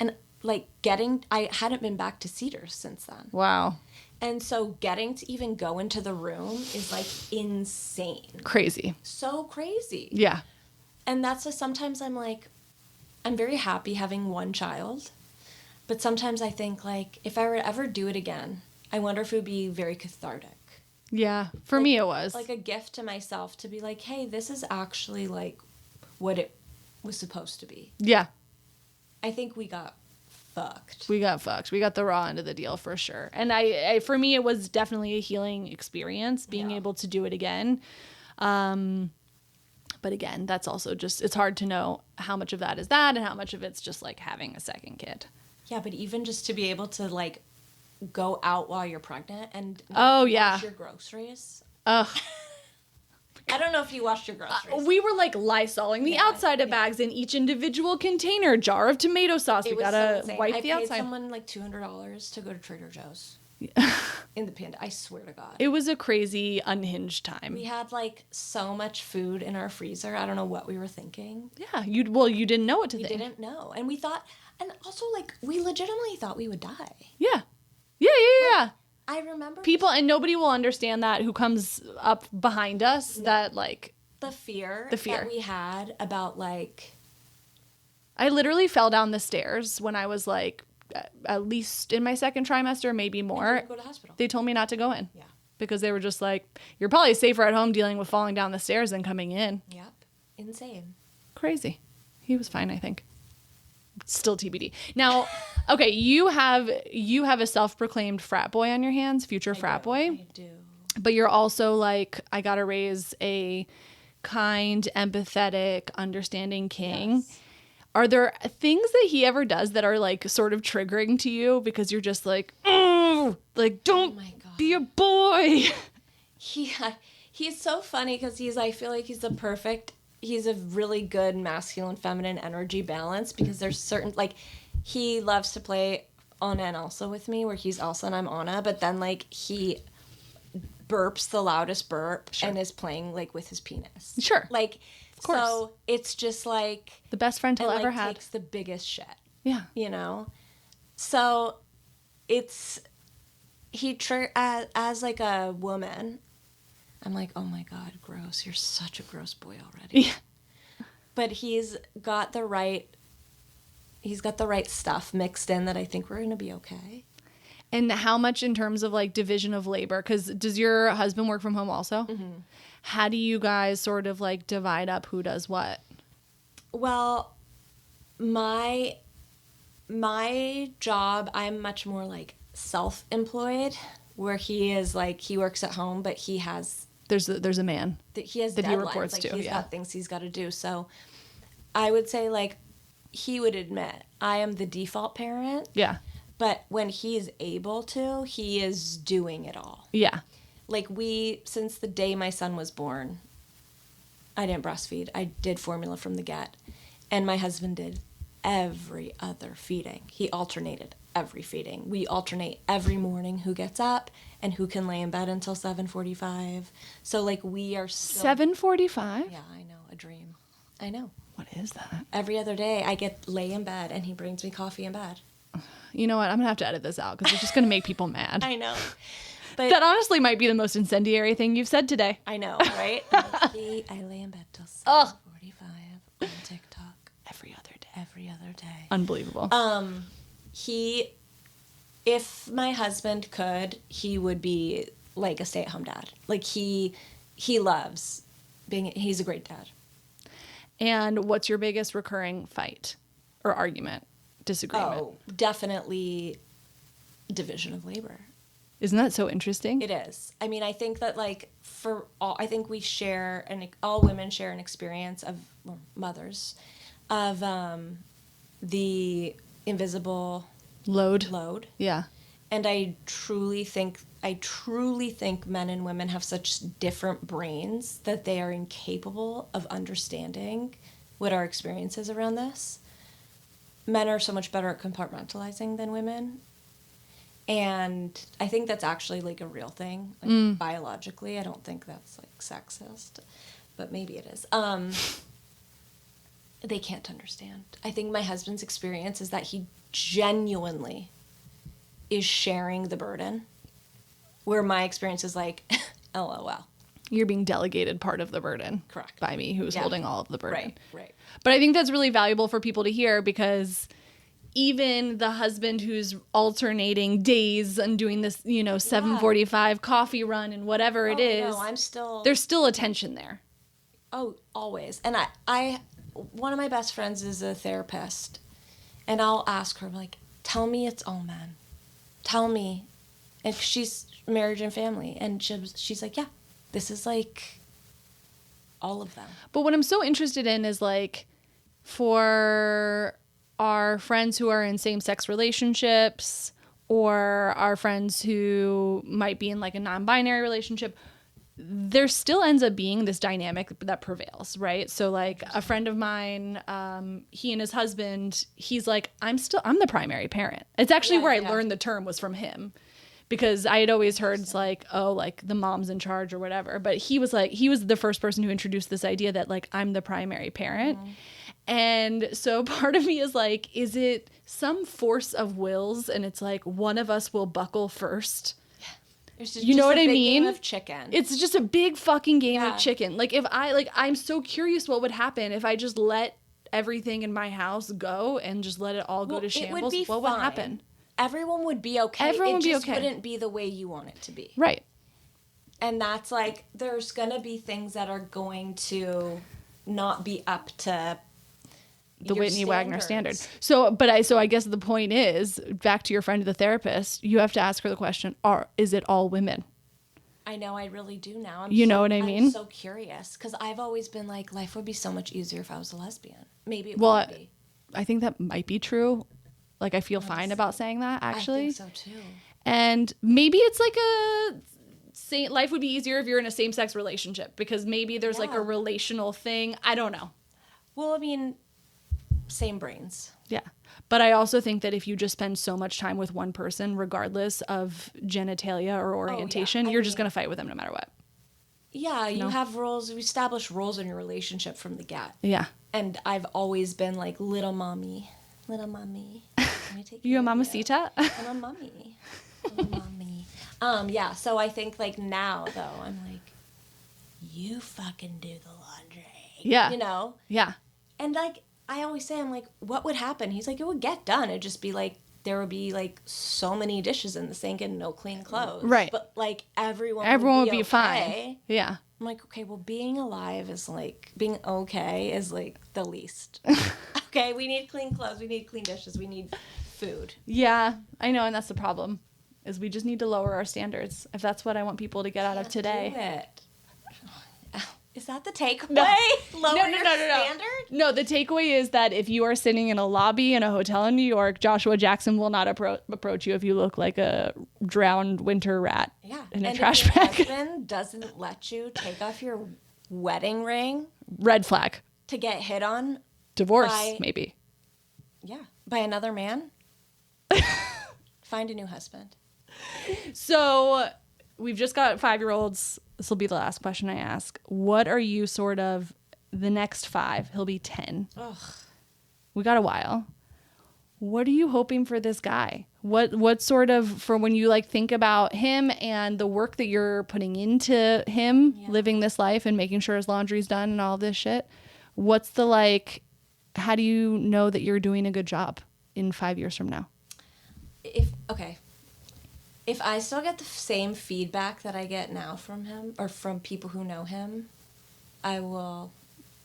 And like I hadn't been back to Cedars since then. Wow. And so getting to even go into the room is like insane. Crazy. So crazy. Yeah. And that's just sometimes I'm like, I'm very happy having one child. But sometimes I think like, if I were to ever do it again, I wonder if it would be very cathartic. Yeah. For me, it was. Like a gift to myself to be like, hey, this is actually like what it was supposed to be. Yeah. I think we got fucked. We got fucked. We got the raw end of the deal for sure. And I for me, it was definitely a healing experience being able to do it again. But again, that's also just, it's hard to know how much of that is that and how much of it's just like having a second kid. Yeah, but even just to be able to like go out while you're pregnant and wash your groceries. Ugh. I don't know if you washed your groceries. We were like Lysoling the outside of bags in each individual container. Jar of tomato sauce. We gotta wipe the outside. I paid someone like $200 to go to Trader Joe's in the pandemic. I swear to God. It was a crazy, unhinged time. We had like so much food in our freezer. I don't know what we were thinking. Yeah, you didn't know what to think. We didn't know, and we thought, and also like we legitimately thought we would die. Yeah. I remember people, and nobody will understand that who comes up behind us. That like the fear that we had about like. I literally fell down the stairs when I was like, at least in my second trimester, maybe more. Go to the hospital. They told me not to go in. Yeah. Because they were just like, you're probably safer at home dealing with falling down the stairs than coming in. Yep. Insane. Crazy. He was fine, I think. Still TBD. Now, okay, you have a self-proclaimed frat boy on your hands, future frat boy. I do. But you're also like, I gotta raise a kind, empathetic, understanding king. Yes. Are there things that he ever does that are like sort of triggering to you because you're just like, oh, like don't be a boy? He's so funny because I feel like he's a really good masculine feminine energy balance because there's certain like he loves to play Anna and Elsa with me where he's Elsa and I'm Anna, but then like he burps the loudest burp and is playing like with his penis. Sure. Like of course. So it's just like the best friend he'll ever had. Takes the biggest shit. Yeah. You know? So it's as like a woman, I'm like, oh my God, gross. You're such a gross boy already. Yeah. But he's got the right stuff mixed in that I think we're going to be okay. And how much in terms of like division of labor? Because does your husband work from home also? Mm-hmm. How do you guys sort of like divide up who does what? Well, my job, I'm much more like self-employed, where he is like he works at home, but he has there's a man he has that deadlines. He reports like to. He's got things he's got to do. So I would say like he would admit I am the default parent. Yeah. But when he is able to, he is doing it all. Yeah. Like since the day my son was born, I didn't breastfeed. I did formula from the get. And my husband did every other feeding. He alternated every feeding. We alternate every morning who gets up and who can lay in bed until 7:45. So like we are still 7:45? Yeah, I know, a dream. I know. What is that? Every other day I lay in bed and he brings me coffee in bed. You know what? I'm going to have to edit this out because it's just going to make people mad. I know. But That honestly might be the most incendiary thing you've said today. I know, right? I lay in bed till 7:45 on TikTok Every other day. every other day. Unbelievable. If my husband could, he would be like a stay-at-home dad. Like he loves he's a great dad. And what's your biggest recurring fight or argument, disagreement? Oh, definitely division of labor. Isn't that so interesting? It is. I mean, I think that I think we share, and all women share an experience of mothers, of the invisible load. Yeah. And I truly think men and women have such different brains that they are incapable of understanding what our experience is around this. Men are so much better at compartmentalizing than women. And I think that's actually like a real thing, like biologically. I don't think that's like sexist, but maybe it is. They can't understand. I think my husband's experience is that he genuinely is sharing the burden, where my experience is like, LOL. You're being delegated part of the burden. Correct. By me, who's holding all of the burden. Right. But I think that's really valuable for people to hear, because even the husband who's alternating days and doing this, 7:45 coffee run and whatever it is, there's still a tension there. Oh, always. And I one of my best friends is a therapist, and I'll ask her, like, tell me it's all men. Tell me. And she's marriage and family. And she's like, yeah, this is like all of them. But what I'm so interested in is, like, for our friends who are in same-sex relationships, or our friends who might be in like a non-binary relationship, there still ends up being this dynamic that prevails, right? So like a friend of mine, he and his husband, he's like, I'm the primary parent. It's actually where I learned the term was from him, because I had always heard it's like, oh, like the mom's in charge or whatever. But he was the first person who introduced this idea that like I'm the primary parent. Mm-hmm. And so part of me is like, is it some force of wills, and it's like one of us will buckle first? You know what I mean? Game of chicken. It's just a big fucking game of chicken. Like, if I'm so curious what would happen if I just let everything in my house go and just let it all go to shambles. What would happen? Everyone would be okay. Everyone would be okay. It just wouldn't be the way you want it to be. Right. And that's like, there's going to be things that are going to not be up to the Whitney Wagner standard. So I guess the point is, back to your friend, the therapist, you have to ask her the question, is it all women? I know, I really do now. Know what I mean? I'm so curious, because I've always been like, life would be so much easier if I was a lesbian. Maybe it would be. I think that might be true. Like, I feel fine about saying that, actually. I think so, too. And maybe it's like life would be easier if you're in a same-sex relationship, because maybe there's like a relational thing. I don't know. Well, I mean, same brains. Yeah. But I also think that if you just spend so much time with one person, regardless of genitalia or orientation, you're just going to fight with them no matter what. Yeah, you have roles. You establish roles in your relationship from the get. Yeah. And I've always been like, little mommy. Let me take you a mamacita? I'm a mommy. Little mommy. Yeah, so I think like now, though, I'm like, you fucking do the laundry. Yeah. Yeah. And like, I always say, I'm like, what would happen? He's like, it would get done. It'd just be like, there would be like so many dishes in the sink and no clean clothes. Right. But like everyone would be okay. Fine. Yeah. I'm like, okay, well, being alive is like, being okay is like the least. Okay, we need clean clothes. We need clean dishes. We need food. Yeah, I know. And that's the problem, is we just need to lower our standards. If that's what I want people to get out of today. Do it. Is that the takeaway? No. Lower your standard? No, the takeaway is that if you are sitting in a lobby in a hotel in New York, Joshua Jackson will not approach you if you look like a drowned winter rat in a trash bag. If your husband doesn't let you take off your wedding ring, red flag. To get hit on. Divorce, maybe. Yeah, by another man. Find a new husband. So we've just got 5-year-olds. This will be the last question I ask. What are you sort of the next 5? He'll be 10. Ugh. We got a while. What are you hoping for this guy? What sort of, for when you like think about him and the work that you're putting into him living this life and making sure his laundry's done and all this shit, what's the like, how do you know that you're doing a good job in 5 years from now? If I still get the same feedback that I get now from him or from people who know him, I will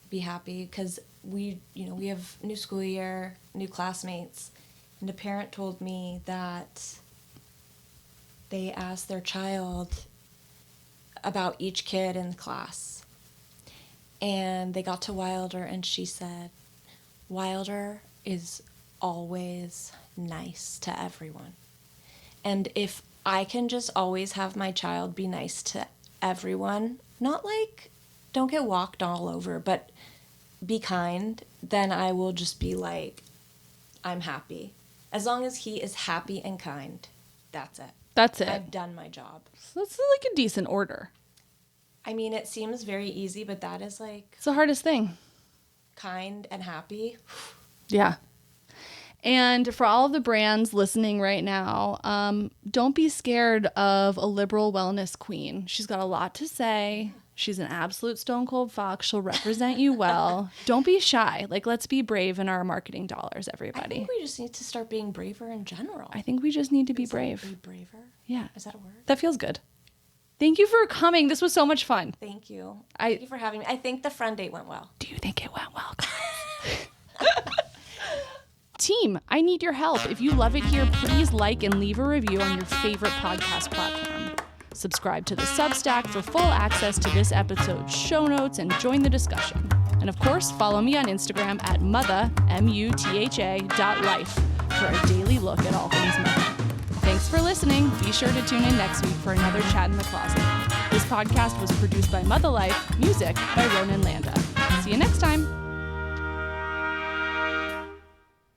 be happy, because we have new school year, new classmates, and a parent told me that they asked their child about each kid in the class, and they got to Wilder, and she said, Wilder is always nice to everyone. And if I can just always have my child be nice to everyone, not like don't get walked all over, but be kind, then I will just be like, I'm happy. As long as he is happy and kind, that's it. That's it. I've done my job. So that's like a decent order. I mean, it seems very easy, but that is like... It's the hardest thing. Kind and happy. Yeah. And for all of the brands listening right now, don't be scared of a liberal wellness queen. She's got a lot to say. She's an absolute stone cold fox. She'll represent you well. Don't be shy. Like, let's be brave in our marketing dollars, everybody. I think we just need to start being braver in general. I think we just need to be brave. Be braver? Yeah. Is that a word? That feels good. Thank you for coming. This was so much fun. Thank you. Thank you for having me. I think the friend date went well. Do you think it went well, guys? Team, I need your help. If you love it here, please like and leave a review on your favorite podcast platform. Subscribe to the Substack for full access to this episode's show notes and join the discussion. And of course, follow me on Instagram at Mutha, MUTHA.life for a daily look at all things Mutha. Thanks for listening. Be sure to tune in next week for another Chat in the Closet. This podcast was produced by Mutha Life, music by Ronan Landa. See you next time.